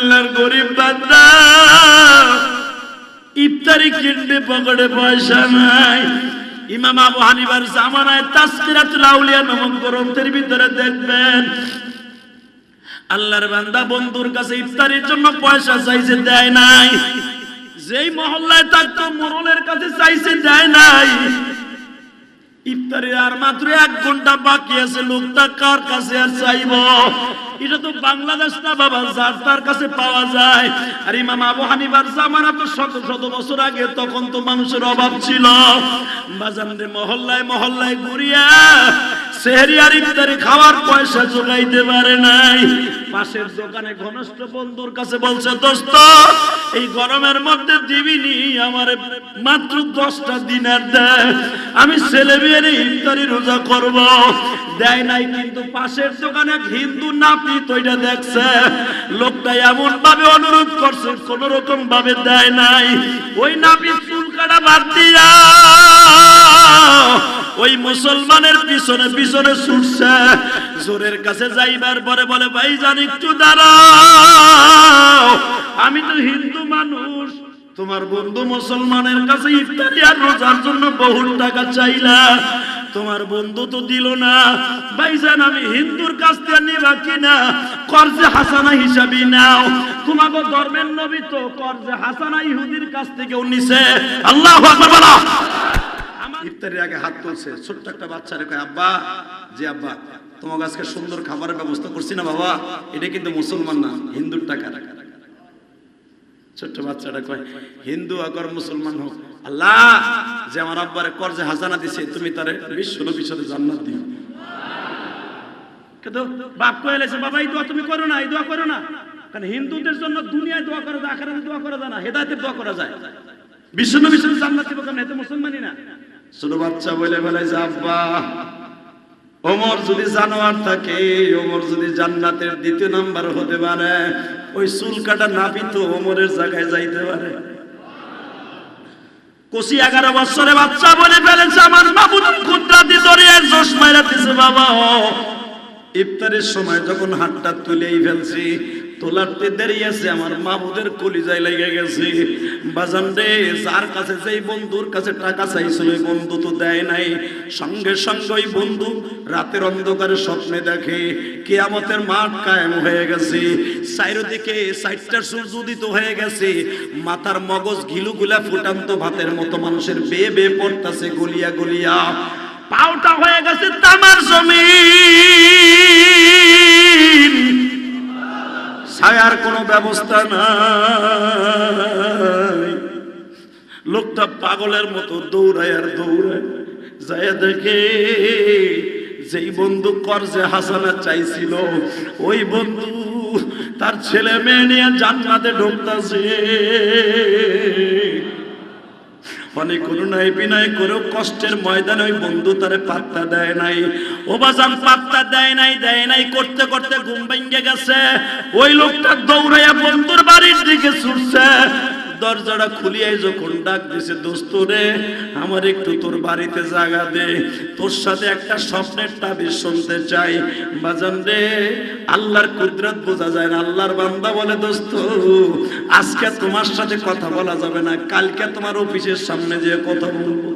আল্লাহর গরিব বান্দা ইফতারি কিনবে পকেটে পয়সা নাই। ইমাম আবু হানিফার জামানায় তাসকিরাতুল আউলিয়া নামক গ্রন্থের ভিতরে দেখবেন আল্লাহর বান্দা বন্ধুর কাছে ইফতারির জন্য পয়সা চাইছে, দেয় নাই। যেই মহল্লায় থাকতো মোড়লের কাছে চাইছে, দেয় নাই। ইফতারির আর মাত্র 1 ঘন্টা বাকি আছে, লোকটা কার কাছে আর চাইব? এটা তো বাংলাদেশ না বাবা, যার তার কাছে পাওয়া যায়। আর ইমাম আবু হানিফার জামানা তো শত শত বছর আগে, তখন তো মানুষের অভাব ছিল। বাজারে মহল্লায় মহল্লায় ঘুরিয়া সেহরি আর ইফতারি খাওয়ার পয়সা জোগাইতে পারে নাই। পাশের দোকানে ঘনিষ্ঠ বন্ধুর কাছে বলছে, দোস্ত এই গরমের মধ্যে দিবিনি, আমার মাত্র 10টা দিনার দে, আমি ছেলে মেয়ের ইফতারি রোজা করব। দেয় নাই। কিন্তু পাশের দোকানে হিন্দু নাপিত ওইটা দেখছে, লোকটা এমন ভাবে অনুরোধ করছে, কোন রকম ভাবে দেয় নাই। ওই নাপিত চুল কাটা বাদ দিয়া ওই মুসলমানের পিছনে পিছনে ছুটছে। জোরের কাছে যাইবার পরে বলে, ভাইজান একটু দাঁড়াও, আমি তো হিন্দু মানুষ, তোমার বন্ধু মুসলমানের কাছে ইফতারি আর রোজার জন্য বহু টাকা চাইলা, তোমার বন্ধু তো দিল না। ভাইজান আমি হিন্দুর কাছ থেকে নিবা কিনা কর্জে হাসানা হিসাবে নাও, তোমাকে ধর্মের নবী তো কর্জে হাসানা ইহুদির কাছ থেকেও নিছে। আল্লাহু আকবার বলো। ইফতারির আগে হাত তুলছে, ছোট্ট একটা বাচ্চা রে কয়, আব্বা, জি আব্বা, তোমাকে আজকে সুন্দর খাবারের ব্যবস্থা করছি না বাবা, এটা কিন্তু মুসলমান না, হিন্দুর টাকা। ছোট্ট বাচ্চাটা কয়, হিন্দু আগর মুসলমান হোক, আল্লাহ যে আমার আব্বারে কর্জে হাসানা দিছে, তুমি তারে বিশ্বনবীর সাথে জান্নাত দিও। কিন্তু বাপ কয়ে লেছে, বাবা এই দোয়া তুমি করো না, এই দোয়া করো না। কারণ হিন্দুদের জন্য দুনিয়ায় দোয়া করা যায়, আখিরাতে দোয়া করা যায় না, হেদায়েতের দোয়া করা যায়। বিশ্বনবীর সাথে জান্নাত দিব কেন? এতে মুসলমানই না। ছোট বাচ্চা বলে বলে যে, আব্বা ওমর যদি জানোয়ার থাকে, ওমর যদি জান্নাতের 2 নাম্বার হতে পারে, ওই চুল কাটা নাপিত ওমরের জায়গায় যাইতে পারে। কোসি 11 বছরের বাচ্চা বলে ফেলেছে, আমার মাবুদ কুদরতি দরিয়ার জোশ মাইরা দিছে। বাবা ইফতারের সময় যখন হাতটা তুলেই ফেলছি, তোলাতে দেরি আছে, আমার মাবুদের কলিজায় লেগে গেছে। বাজান রে, যার কাছে যেই বন্ধুর কাছে টাকা চাইছিল ওই বন্ধু তো দেয় নাই। সঙ্গে সঙ্গে ওই বন্ধু রাতের অন্ধকারে স্বপ্নে দেখে কিয়ামতের মাঠ কায়েম হয়ে গেছে, চারিদিকে 4টা সূর্য উদিত হয়ে গেছে, মাথার মগজ ঘিলুগুলা ফুটান্ত ভাতের মতো মানুষের বেয়ে বেয়ে পড়তাছে গলিয়া গলিয়া, পাউটা হয়ে গেছে তামার জমিন, ছায়ার কোনো ব্যবস্থা নাই। লোকটা পাগলের মতো দৌড়ায় আর দৌড়ায়, যায় দেখে যেই বন্ধু কর্জে হাসানা চাইছিল ওই বন্ধু তার ছেলে মেয়ে নিয়ে জান্নাতে ঢুকতেছে। অনেক করুণায় বিনয় করেও কষ্টের ময়দানে ওই বন্ধু তারে পাত্তা দেয় নাই। ও বাজান পাত্তা দেয় নাই করতে করতে ঘুম ভেঙে গেছে। ওই লোকটা দৌড়াইয়া বন্ধুর বাড়ির দিকে ছুটছে। দরজাটা খুলিয়াই যখন ডাক দিছে, দোস্ত রে আমার একটু তোর বাড়িতে জায়গা দে, তোর সাথে একটা স্বপ্নের তাবিজ শুনতে চাই। বাজান রে, আল্লাহর কুদরত বোঝা যায় না। আল্লাহর বান্দা বলে, দোস্ত আজকে তোমার সাথে কথা বলা যাবে না, কালকে তোমার অফিসের সামনে যেয়ে কথা বলবো।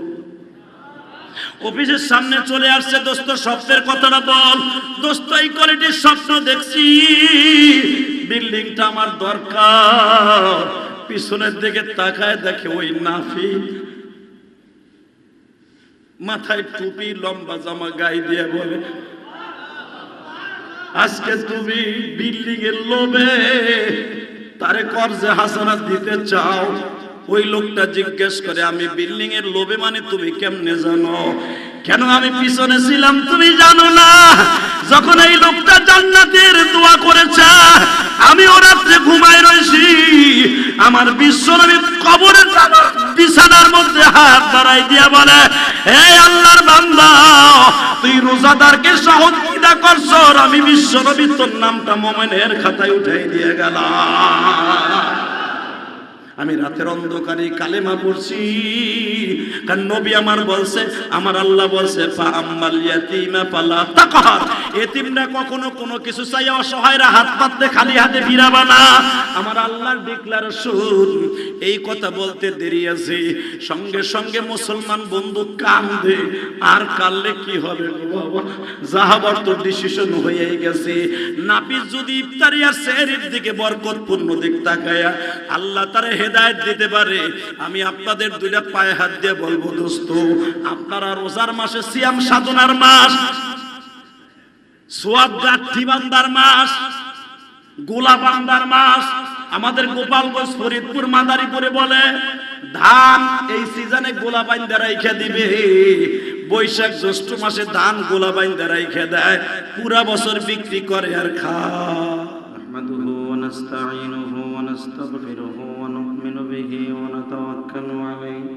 অফিসের সামনে চলে আসছে, দোস্ত স্বপ্নের কথাটা বল। দোস্ত এই কোয়ালিটির স্বপ্ন দেখছি, বিল্ডিংটা আমার দরকার। পিছনের দিকে তাকায় দেখে ওই নাফিক, মাথায় টুপি, লম্বা জামা গায়ে দিয়ে বলে, আজকে তুমি বিল্ডিং এর লোভে তারে কর্জে হাসানা দিতে চাও। ওই লোকটা জিজ্ঞেস করে, আমি বিল্ডিং এর লোভে মানে তুমি কেমনে জানো? কেন আমি পিছনে ছিলাম তুমি জানো না? যখন এই লোকটা জান্নাতের দোয়া করেছে, আমি ও রাত্রে ঘুমায় রয়েছি, আমার বিশ্বনবী কবরে বিছানার মধ্যে হাত বাড়াই দিয়া বলে, হে আল্লাহর বান্দা, তুই রোজাদারকে সহযোগিতা করছ, আমি বিশ্বনবী তোর নামটা মুমিনের খাতায় উঠাই দিয়ে গেলাম। আমি রাতের অন্ধকারে কালেমা পড়ছি, কারণ নবী আমার বলছে, আমার আল্লাহ বলছে, ফা আম্মাল ইয়াতীমা ফালা তাকহার, এতিমরা কখনো কোনো কিছু চাই অসহায়রা হাত পাততে খালি হাতে ফিরাবা না। আমার আল্লাহর ডিক্লারেশন। এই কথা বলতে দেরি আছে, সঙ্গে সঙ্গে মুসলমান বন্ধু কান্দে। আর কাঁদলে কি হবে গো বাবা, যাহাবার তো ডিসিশন হয়েই গেছে। নাপিস যদি ইফতারি আর সেহরির দিকে বরকতপূর্ণ দিক তাকায়া আল্লাহ তারে হেদায়েত দিতে পারে, আমি আপনাদের দুইটা পায়ে হাত দিয়ে বলবো, দোস্ত আপনারা রোজার মাসে সিয়াম সাধনার মাস, সোয়াব গাঠি বান্দার মাস, গোলা বান্দার মাস। আমাদের গোপালগঞ্জ, ফরিদপুর, মাদারীপুরে বলে ধান এই সিজনে গোলা বাইন্দা রাইখা দিবে। বৈশাখ জ্যৈষ্ঠ মাসে ধান গোলা বাইন্দা রাইখা দেয়, পুরা বছর বিক্রি করে আর খায়। نحمده ونستعينه ونستغفره ونؤمن به ونتوكل عليه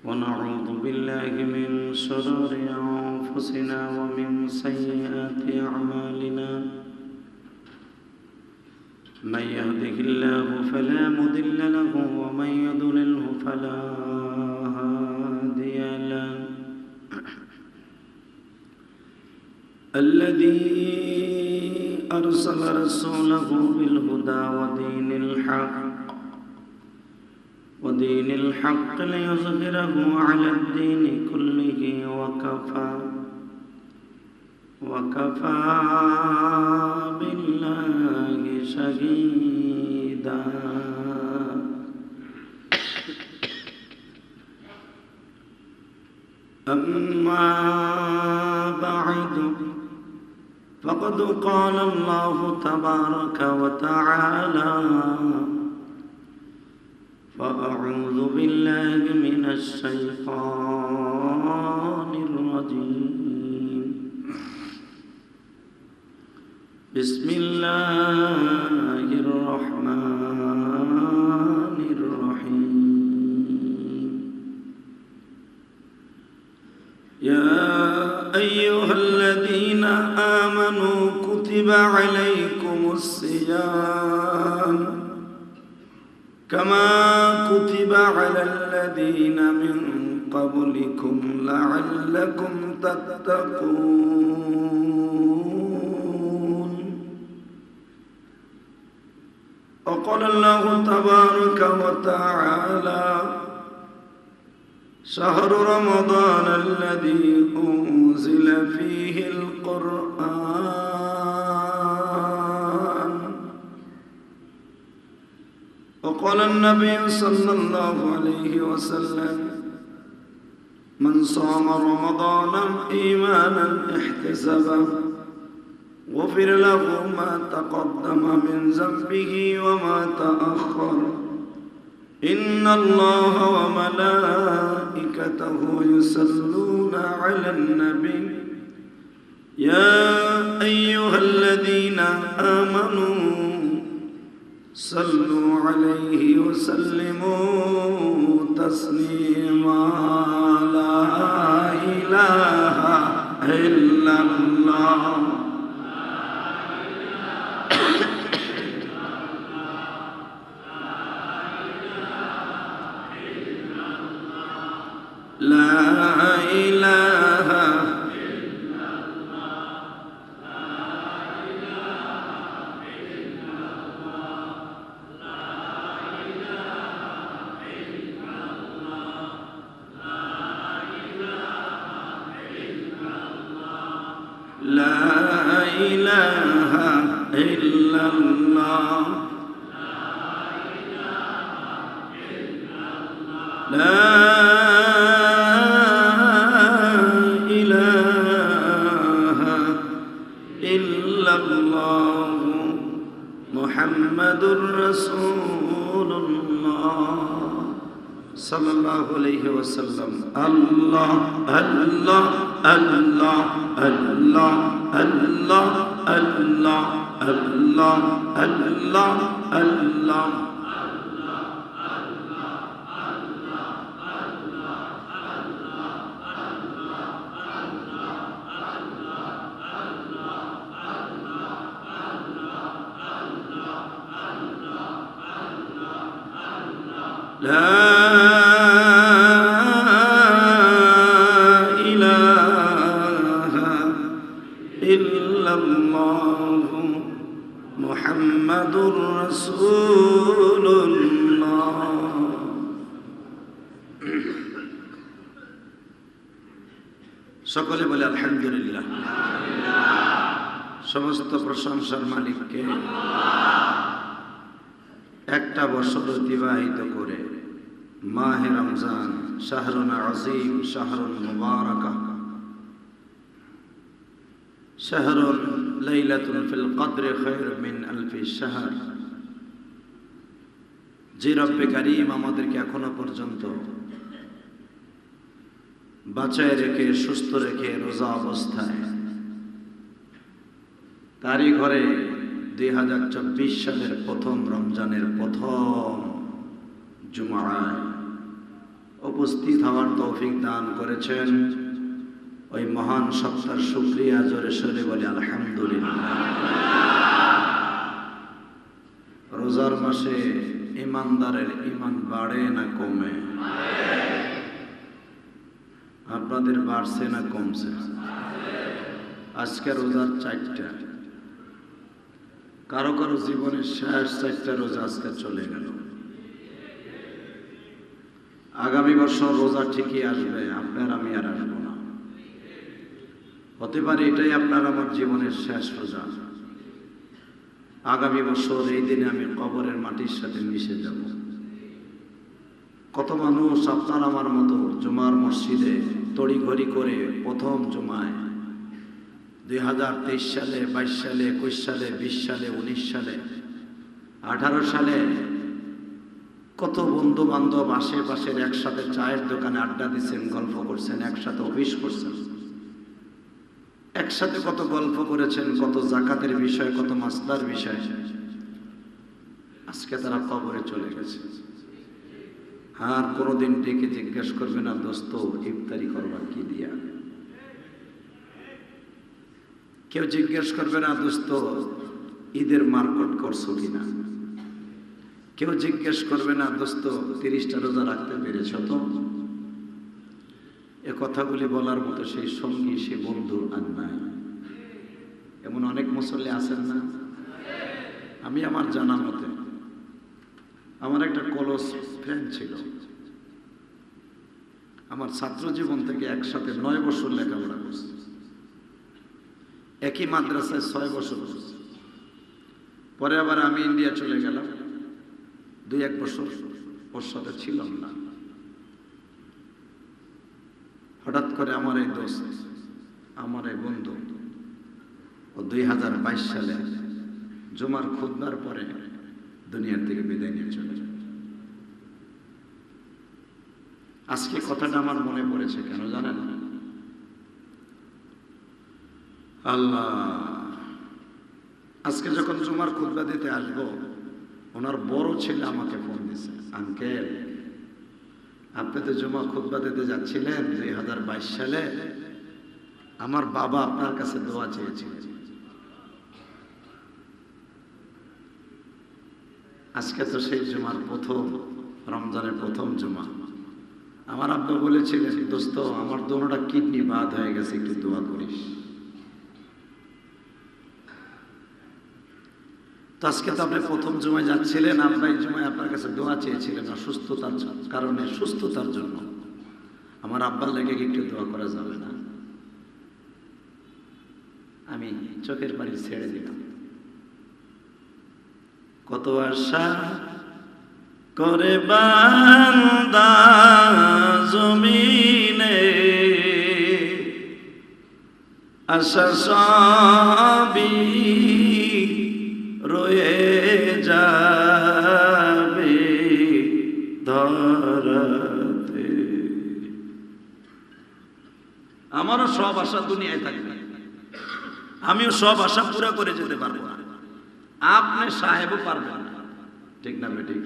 ونعوذ بالله من شرور أنفسنا ومن سيئات أعمالنا من يهده الله فلا مضل له ومن يضلله فلا هادي له الذي أرسل رسوله بالهدى ودين الحق ليظهره على الدين كله وكفى بالله شهيدا أما بعد فقد قال الله تبارك وتعالى فأعوذ بالله من الشيطان الرجيم بسم الله الرحمن الرحيم يا أيها الذين آمنوا كتب عليكم الصيام كما كتب على الذين من قبلكم لعلكم تتقون وقال الله تبارك وتعالى شهر رمضان الذي أنزل فيه القرآن وقال النبي صلى الله عليه وسلم من صام رمضان إيمانا احتسبا غفر له ما تقدم من ذنبه وما تأخر إن الله وملائكته يصلون على النبي يا أيها الذين آمنوا صلوا عليه وسلموا تسليما لا إله إلا الله لا إله إلا الله لا إله إلا الله لا محمد رسول الله صلى الله عليه وسلم الله الله الله الله الله الله الله الله الله لا إله রাসূলুল্লাহ। সকলে বলে আলহামদুলিল্লাহ। সমস্ত প্রশংসার মালিককে। একটা বছর অতিবাহিত করে মাহে রমজান, শাহরুন আজিম, শাহরুন মুবারাকা, শাহরুন লাইলাতুন ফিল কদরি খায়রুম মিন আলফি শাহর। যে রব্বে কারীম আমাদেরকে এখনো পর্যন্ত বাঁচায় রেখে, সুস্থ রেখে, রোজা অবস্থায়, তারই ঘরে 2024 সালের প্রথম রমজানের প্রথম জুমায় উপস্থিত হওয়ার তৌফিক দান করেছেন, ওই মহান সত্তার শুকরিয়া জোরে সোরে বলে আলহামদুলিল্লাহ। রোজার মাসে ইমানদারের ইমান বাড়ে না কমে? আপনাদের বাড়ছে না কমছে? আজকে রোজার 4টা, কারো কারো জীবনের শেষ 4টা রোজা আজকে চলে গেল। আগামী বছর রোজা ঠিকই আসবে, আপনার আমি আর আসবো না। হতে পারে এটাই আপনার আমার জীবনের শেষ রোজা। আগামী বছর এই দিনে আমি কবরের মাটির সাথে মিশে যাব। কত মানুষ আপনার আমার মতো জুমার মসজিদে তড়িঘড়ি করে প্রথম জুমায় 2023 সালে, 22 সালে, 21 সালে, 20 সালে, 19 সালে, 18 সালে কত বন্ধু বান্ধব আশেপাশের একসাথে চায়ের দোকানে আড্ডা দিচ্ছেন, গল্প করছেন, একসাথে অফিস করছেন, একসাথে কত গল্প করেছেন, কত জাকাতের বিষয়, কত মাসলার বিষয়। আজকে তারা কবরে চলে গেছে। আর কোনোদিন ডেকে জিজ্ঞেস করবে না, দোস্ত ইফতারি করবা কি দিয়া? কেউ জিজ্ঞেস করবে না, দোস্ত ঈদের মার্কেট করছো কিনা? কেউ জিজ্ঞেস করবে না, দোস্ত 30টা রোজা রাখতে পেরেছ তো? এ কথাগুলি বলার মতো সেই সঙ্গী, সে বন্ধু আর নাই। এমন অনেক মুসল্লি আছেন না? আমি আমার জানা মতে, আমার একটা ক্লোজ ফ্রেন্ড ছিল, আমার ছাত্র জীবন থেকে একসাথে 9 বছর লেখাপড়া করছে, একই মাদ্রাসায় 6 বছর করছে। পরে আবার আমি ইন্ডিয়া চলে গেলাম, 2-1 বছর ওর সাথে ছিলাম না। হঠাৎ করে আমার এই দোস্ত, আমার এই বন্ধু, ও 2022 সালে জুমার খুতবার পরে দুনিয়ার থেকে বিদায় নিয়ে চলে যায়। আজকে কথাটা আমার মনে পড়েছে, কেন জানেন? আল্লাহ, আজকে যখন জুমার খুতবা দিতে আসবো, ওনার বড় ছেলে আমাকে ফোন দিছে, আঙ্কেল আপনি তো জুমা খুতবা দিতে যাচ্ছিলেন 2022 সালে, আমার বাবা আপনার কাছে দোয়া চেয়েছিলেন। আজকে তো সেই জুমার প্রথম, রমজানের প্রথম জুমা। আমার আব্বা বলেছিলেন, দোস্ত আমার দোনোটা কিডনি বাদ হয়ে গেছে, একটু দোয়া করিস। তো আজকে তো আপনি প্রথম জুমায় যাচ্ছিলেন, আপনার এই জুমায় আপনার কাছে দোয়া চেয়েছিলেন অসুস্থতার কারণে, সুস্থতার জন্য। আমার আব্বার লেগে একটু দোয়া করা যাবে না? আমি চোখের পানি ছেড়ে দিলাম। কত আশা করে বান্দা জমিনে, আশা সবই রয়ে যাবে ধরাতে। আমারও সব আশা দুনিয়ায় থাকবে, আমিও সব আশা পুরো করে যেতে পারবো না, আপনি সাহেবও পারবেন না, ঠিক না বেঠিক?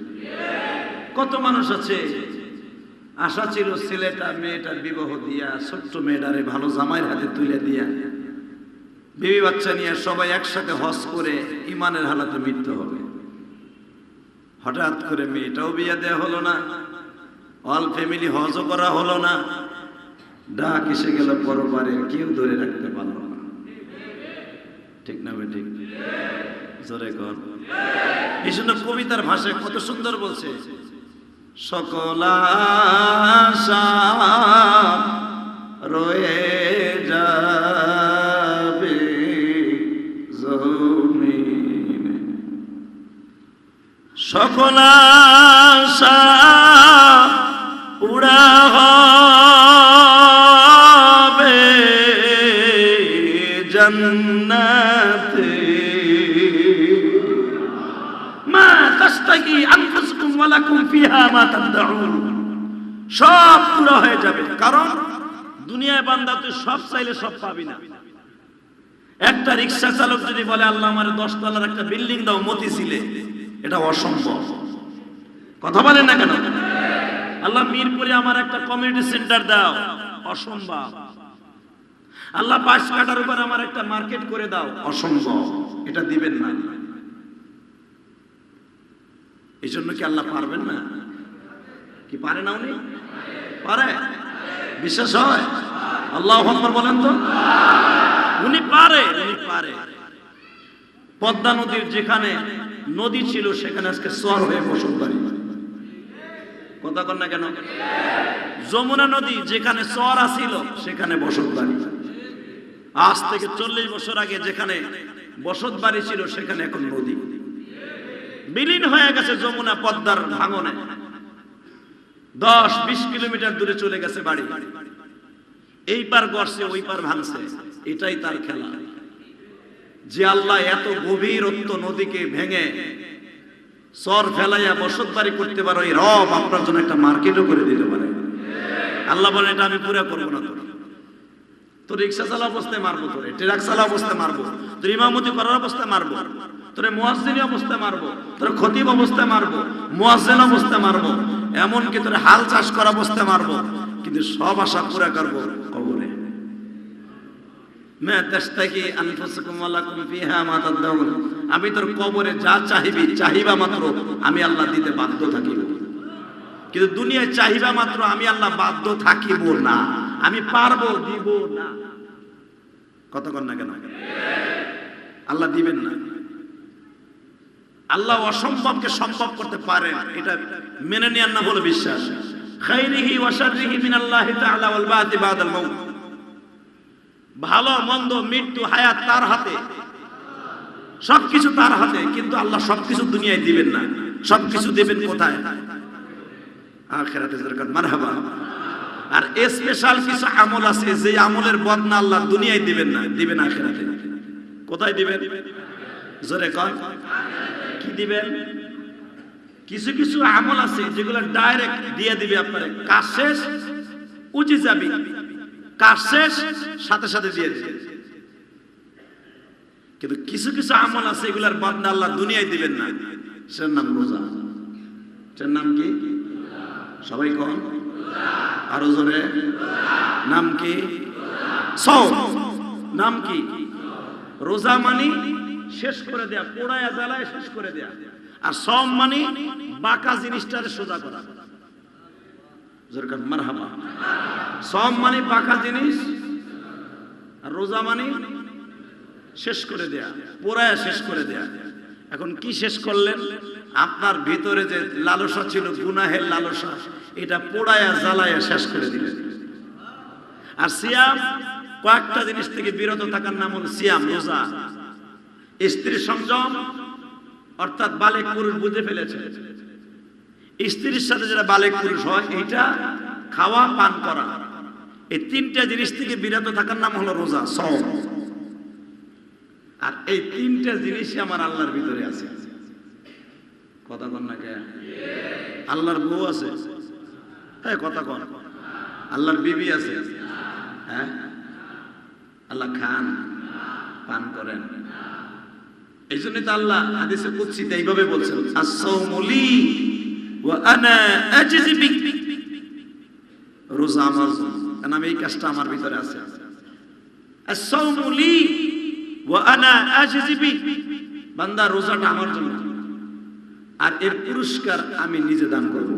কত মানুষ আছে আশা ছিল ছেলেটা মেয়েটার বিবাহ দিয়া, ছোট্ট মেয়েটারে ভালো জামাইয়ের হাতে তুলে দিয়া, বিবি বাচ্চা নিয়ে সবাই একসাথে হজ করে ইমানের হালাতে মৃত্যু হবে। হঠাৎ করে মেয়েটাও বিয়ে দেওয়া হলো না, অল ফ্যামিলি হজও করা হলো না, ডাক এসে গেল পরবারে, কেউ ধরে রাখতে পারলো না, ঠিক না বেঠিক? জোরে কোন। এই জন্য কবিতার ভাষায় কত সুন্দর বলছে, সকল আশা রয়ে যাবে জমিনে, সকল আশা উড়া হবে জান্নাতে, মা তাস্তাগি আনফুসুকুম ওয়া লাকুম ফিহা মা তাদউন, সব পুরো হয়ে যাবে। কারণ দুনিয়ায় বান্দা তুই সব চাইলে সব পাবি না। একটা রিকশা চালক যদি বলে আল্লাহ আমার 10 তলার একটা বিল্ডিং দাও মতিঝিলে, এটা অসম্ভব। কথা বলেন না কেন? আল্লাহ মিরপুরে আমার একটা কমিউনিটি সেন্টার দাও, অসম্ভব। আল্লাহ 5 কাঠার উপর আমার একটা মার্কেট করে দাও, অসম্ভব। এটা দিবেন না। এই জন্য কি আল্লাহ পারবেন না? কি পারে না উনি? পারে। বিশ্বাস হয়? আল্লাহু আকবার বলেন তো। উনি পারে, উনি পারে। পদ্মা নদীর যেখানে নদী ছিল সেখানে আজকে চর হয়ে বসতবাড়ি। কথা কন না কেন? যমুনা নদী যেখানে চর আছিল সেখানে বসতবাড়ি। আজ থেকে 40 বছর আগে যেখানে বসতবাড়ি ছিল সেখানে এখন নদী। বিলীন হয়ে গেছে যমুনা পদ্মার ভাঙনে। 10-20 কিলোমিটার দূরে চলে গেছে বাড়ি। এই পার গড়ছে ওই পার ভাঙছে, এটাই তার খেলা। যে আল্লাহ এত গভীরত্ব নদীকে ভেঙে চর ফেলাইয়া বসতবাড়ি করতে পারো, এই রব আপনার জন্য একটা মার্কেটও করে দিতে পারে। আল্লাহ বলেন এটা আমি পুরা করবো না। তোর রিক্সা চালা অবস্থায় মারবো, তোরে ট্রাক চালা অবস্থায় মারবো, তোর ইমামতি করার অবস্থায় মারবো, তোরে মুয়াজ্জিনী অবস্থায় মারবো, তোর খতিব অবস্থায় মারবো, মুয়াজ্জিন অবস্থায় মারবো, এমনকি তোর হাল চাষ করা অবস্থায় মারবো, কিন্তু সব আশা পুরা করবো কবরে। মা তাশতাকি আনফুসুকুম ওয়া লাকুম ফিহা মা তাদউন, আমি তোর কবরে যা চাইবি চাহিবা মাত্র আমি আল্লাহ দিতে বাধ্য থাকিব। কিন্তু দুনিয়ায় চাহিবা মাত্র আমি আল্লাহ বাধ্য থাকিব না, আমি পারবো দিব না। কত কর না কেন? আল্লাহ দিবেন না। আল্লাহ অসম্ভবকে সম্ভব করতে পারেন, এটা মেনে নেওয়ার না হলো বিশ্বাস। খাইরিহি ওয়া শাররিহি মিনাল্লাহি তাআলা ওয়াল বাতি বাদাল মাউত, ভালো মন্দ মৃত্যু হায়াত তার হাতে, সবকিছু তার হাতে। কিন্তু আল্লাহ সবকিছু দুনিয়ায় দিবেন না, সবকিছু দিবেন কোথায়? আখিরাতে। দরকার মারহাবা। আর স্পেশাল কিছু আমল আছে যে আমলের বদনা আল্লাহ দুনিয়ায় দিবেন না, দিবেন আখিরাতে। কোথায় দিবেন? জোরে কর। কি দিবেন? কিছু কিছু আমল আছে যেগুলো ডাইরেক্ট দিয়ে দিবে আপনারে, কাজ শেষ উজি যাবি, কাজ শেষ সাথে সাথে দিয়ে দিবে। কিন্তু কিছু কিছু আমল আছে এগুলার বদনা আল্লাহ দুনিয়ায় দিবেন না। সেটার নাম রোজা। সেটার নাম কি? সবাই কন আরো জোরে। নাম কি? সওম। নাম কি? রোজা মানে শেষ করে দেয়া, পোড়ায়া জ্বালায় শেষ করে দেয়া। আর সওম মানে বাঁকা জিনিসটারে সোজা করা। মারহাবা। সওম মানে বাঁকা জিনিস, আর রোজা মানে শেষ করে দেয়া, পোড়ায়া শেষ করে দেয়া। এখন কি শেষ করলেন? আপনার ভিতরে যে লালসা ছিল, গুনাহের লালসা, এটা পোড়ায়া জ্বালায়া শেষ করে দিলেন। আর সিয়াম, কয়েকটা জিনিস থেকে বিরত থাকার নাম হল সিয়াম, রোজা। স্ত্রী সংযম, অর্থাৎ বালেক পুরুষ বুঝে ফেলেছে, স্ত্রীর সাথে যারা বালেক পুরুষ হয় এইটা খাওয়া পান করা, এই তিনটা জিনিস থেকে বিরত থাকার নাম হলো রোজা, সওম। আর এই তিনটা জিনিসই আমার আল্লাহর ভিতরে আছে। কথা কন না কে? আল্লাহর বউ আছে, হ্যাঁ কথা কন। আল্লাহর বিবি আছে, হ্যাঁ। আল্লাহ খান পান করেন। এই জন্য তো আল্লাহ হাদিসে কুদসিতে এইভাবে বলছেন, as-sawmu li wa ana ajzi bik, রোজা আমার জন্য, কারণ আমি এই কাজটা আমার ভিতরে আছে। as-sawmu li wa ana ajzi bik, বান্দা রোজাটা আমার জন্য, আর এর পুরস্কার আমি নিজে দান করব।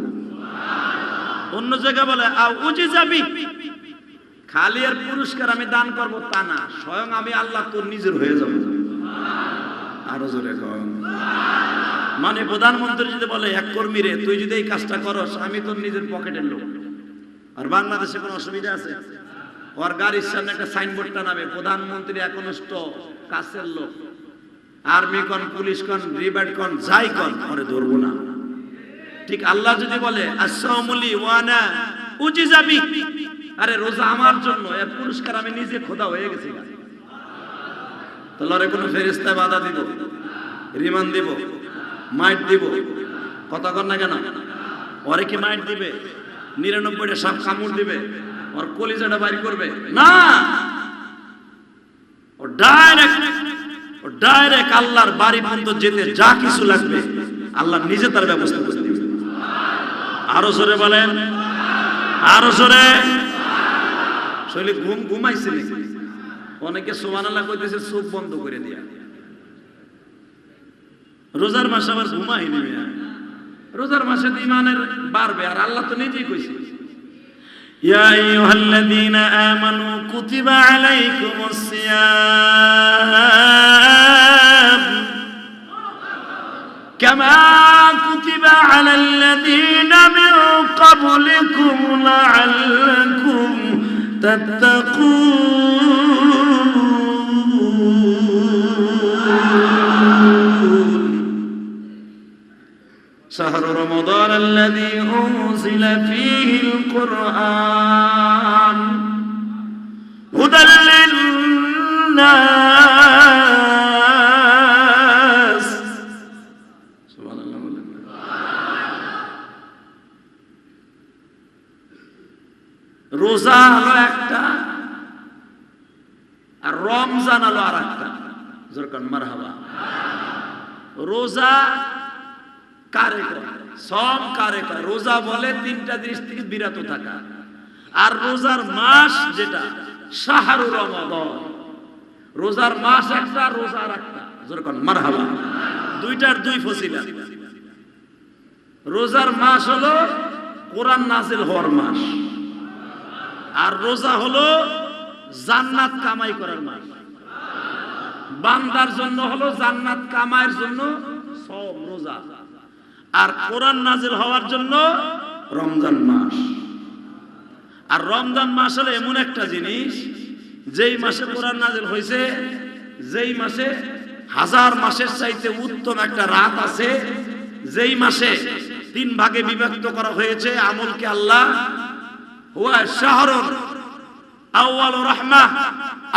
অন্য জায়গায় বলে আও উজিজা বিক, খালি এর পুরস্কার আমি দান করব তা না, স্বয়ং আমি আল্লাহ তোর নিজের হয়ে যাব। আরো জোরে কম। মানে প্রধানমন্ত্রী যদি বলে এক কর্মী রে তুই যদি এই কাজটা করস আমি তোর নিজের পকেটের লোক, আর বাংলাদেশে কোনো অসুবিধা আছে? ওর গাড়ির সামনে একটা সাইনবোর্ড টানাবে প্রধানমন্ত্রী একনিষ্ঠ কাছের লোক, আর্মি কন পুলিশ কন রিবার্ড কন যাই কন ওরে ধরবো না। ঠিক আল্লাহ যদি বলে আসসালামুলি ওয়ানা উজিজাবি, আরে রোজা আমার জন্য, এর পুরস্কার আমি নিজে খোদা হয়ে গেছি, তাহলে কোনো ফেরেশতা বাধা দিব, রিমান্ড দিব, মাইট দিব? কথা কর না কেন? ওরে কি মাইট দিবে? 99টা সাপ কামড় দিবে? ওর কলিজাটা বাইর করবে না, ও ডাইরেক্ট আল্লাহর বাড়ি পর্যন্ত যেতে যা কিছু লাগবে আল্লাহ নিজে তার ব্যবস্থা করে দিবে। আরো জোরে বলেন, আরো জোরে। শৈলী ঘুমাইছে নাকি? অনেকে সুবহানাল্লাহ কইতেছে চোখ বন্ধ করে দিয়া। রোজার মাসে আবার ঘুমাইনি, রোজার মাসে ঈমানের বাড়বে, আর আল্লাহ তো নিজেই কইছে ইয়া আইয়ুহাল্লাযীনা আমানু কুতিবা আলাইকুমুস সিয়াম কামা কুতিবা আলাল্লাযীনা মিন ক্বাবলিকুম লাআল্লাকুম তাত্তাকুন। شهر رمضان الذي أنزل فيه القرآن هدى للناس سبحان الله. রোজা হলো একটা আর রমজান হলো আর একটা। জোরকান মারহাবা। রোজা কারে কয়? সম কারে কয়? রোজা বলে 3টা জিনিস থেকে বিরত থাকা, আর রোজার মাস যেটা শাহরু রমাদান, রোজার মাস একটা, রোজার একটা। যেরকম মারহাবা। দুইটার দুই ফজিলত। রোজার মাস হলো কোরআন নাজিল হওয়ার মাস, আর রোজা হলো জান্নাত কামাই করার মাস। বান্দার জন্য হলো জান্নাত কামাইয়ের জন্য সওম রোজা, আর কোরআন নাজিল হওয়ার জন্য রমজান মাস। আর রমজান মাস হলো এমন একটা জিনিস যেই মাসে কোরআন নাজিল হয়েছে, যেই মাসে 1000 মাসের চাইতে উত্তম একটা রাত আছে, যেই মাসে 3 ভাগে বিভক্ত করা হয়েছে আমলকে। আল্লাহ হুয়া শাহরুন আউয়ালু রাহমাহ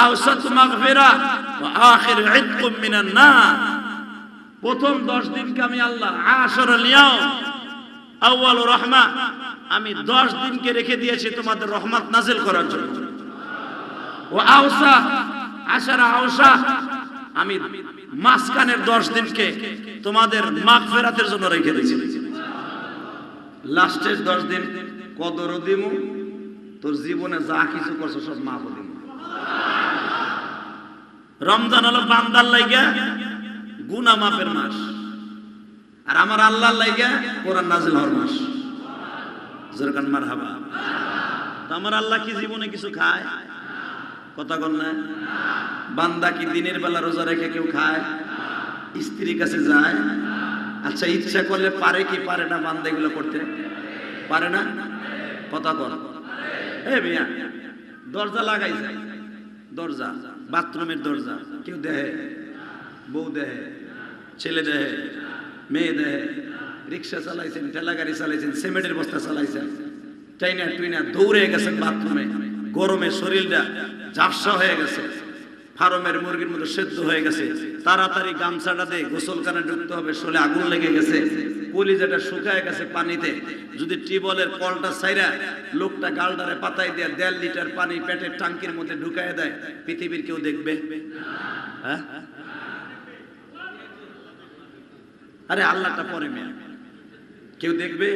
আওসাতু মাগফিরাহ ওয়া আখিরু ইতকুম মিনান নার। প্রথম 10 দিনকে আমি আল্লাহ আশরাল ইয়াউম আউয়ালু রাহমাহ, আমি 10 দিনকে রেখে দিয়েছি তোমাদের রহমত নাজিল করার জন্য। ও আওসা আশরা আওসা, আমি মাঝখানের 10 দিনকে তোমাদের মাগফিরাতের জন্য রেখে দিয়েছি। লাস্টের 10 দিন কদরও দিমু, তোর জীবনে যা কিছু করছো সব মাফ দিমু। রমজান হলো বান্দার লাইগা গুনাহ মাফের মাস, আর আমার আল্লাহর লাইগা কোরআন নাজিল হওয়ার মাস। যেরকম মারহাবা। তো আমার আল্লাহ কি জীবনে কিছু খায়? কথা বল না। বান্দা কি দিনের বেলা রোজা রেখে কেউ খায়? স্ত্রীর কাছে যায়? আচ্ছা, ইচ্ছা করলে পারে কি পারে না বান্দা এগুলো করতে? পারে না? কথা বল। এ মিয়া, দরজা লাগাই যায়, দরজা বাথরুমের দরজা কেউ দেহে, বউ দেহে, ছেলে দেহে, মেয়ে দেহে, রিক্সা চালাইছেন, ঠেলা গাড়ি চালাইছেন, সিমেন্টের বস্তা চালাইছেন, টাইনা টুইনা দৌড়ে গেছেন বাথরুমে, গরমে শরীরটা ঝাপসা হয়ে গেছে, ফার্মের মুরগির মতো সেদ্ধ হয়ে গেছে, তাড়াতাড়ি গামছাটা দিয়ে গোসলখানে ঢুকতে হবে, শরীরে আগুন লেগে গেছে, কলিজাটা শুকায় গেছে পানিতে। যদি টিউবওয়েলের কলটা ছাইরা লোকটা গালটারে পাতায় দিয়ে 1.5 লিটার পানি পেটের টাঙ্কির মধ্যে ঢুকায় দেয়, পৃথিবীর কেউ দেখবে? হ্যাঁ? আরে আল্লাহটা পরে মেয়ে, কেউ দেখবে?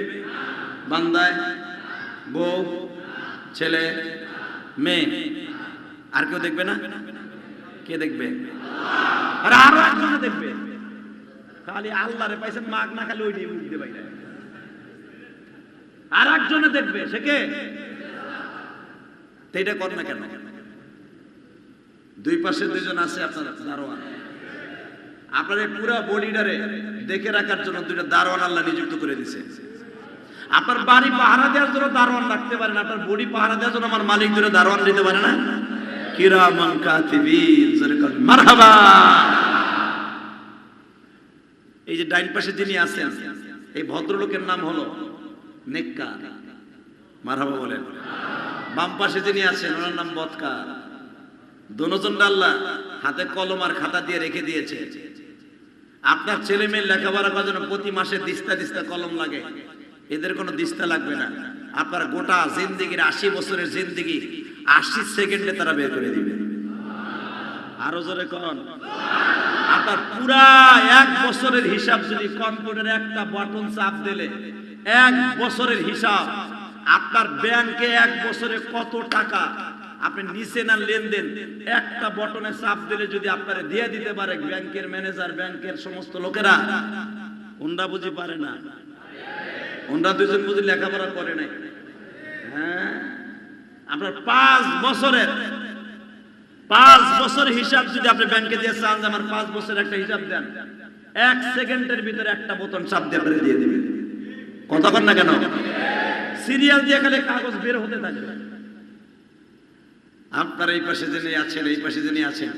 বান্দায় বউ, ছেলে, মেয়ে, আর কেউ দেখবে না? কে দেখবে? আরে আরো একজন দেখবে। খালি আল্লাহরে পাইছেন মাগ না, খালি ওই নিয়ে উঠতে পারে। আর একজনে দেখবে, সে কে? এইটা কর না কেন? দুই পাশে দুইজন আছে আপনার দারোয়ান, আপনার এই পুরো বডিটারে দেখে রাখার জন্য দুইটা দারোয়ান আল্লাহ নিযুক্ত করে দিয়েছে। আপনার বাড়ি পাহারা দেওয়ার জন্য দারোয়ান রাখতে পারেন, আপনার বডি পাহারা দেওয়ার জন্য আমার মালিক ধরে দারোয়ান দিতে পারে না? কিরামান কাতিবিন, মারহাবা। এই যে ডাইন পাশে যিনি আছেন এই ভদ্রলোকের নাম হলো নেককার, মারহাবা বলেন। বাম পাশে যিনি আছেন ওনার নাম বদকার। দুজন আল্লাহ হাতে কলম আর খাতা দিয়ে রেখে দিয়েছে। আপনার ছেলে মেয়ে লেখাপড়া করার জন্য প্রতি মাসে দিস্তা দিস্তা কলম লাগে, এদের কোনো দিস্তা লাগবে না। আপনার গোটা জিন্দেগির 80 বছরের জিন্দেগি 80 সেকেন্ডে তারা বের করে দিবে। আরো জোরে কোন। আপনার পুরা 1 বছরের হিসাব যদি কম্পিউটারে একটা বাটন চাপ দিলে 1 বছরের হিসাব, আপনার ব্যাংকে 1 বছরে কত টাকা আপনি নিচে না লেনদেন একটা বটনে চাপ দিলে যদি আপনারা দিয়ে দিতে পারে ব্যাংকের ম্যানেজার, ব্যাংকের সমস্ত লোকেরা, ওনরা বুঝি পারে না? ওনরা দুজন বুঝি লেখাপড়া করে নাই? হ্যাঁ, আপনার 5 বছরের হিসাব যদি আপনি ব্যাংকে দিয়ে চান যে আমার 5 বছরের একটা হিসাব দেন, 1 সেকেন্ডের ভিতরে একটা বোতাম চাপ দিয়ে আপনারা দিয়ে দিবেন। কথা কন না কেন? সিরিয়াল দিয়ে খালি কাগজ বের হতে থাকবে। আপনার এই পাশে যিনি আছেন, এই পাশে যিনি আছেন,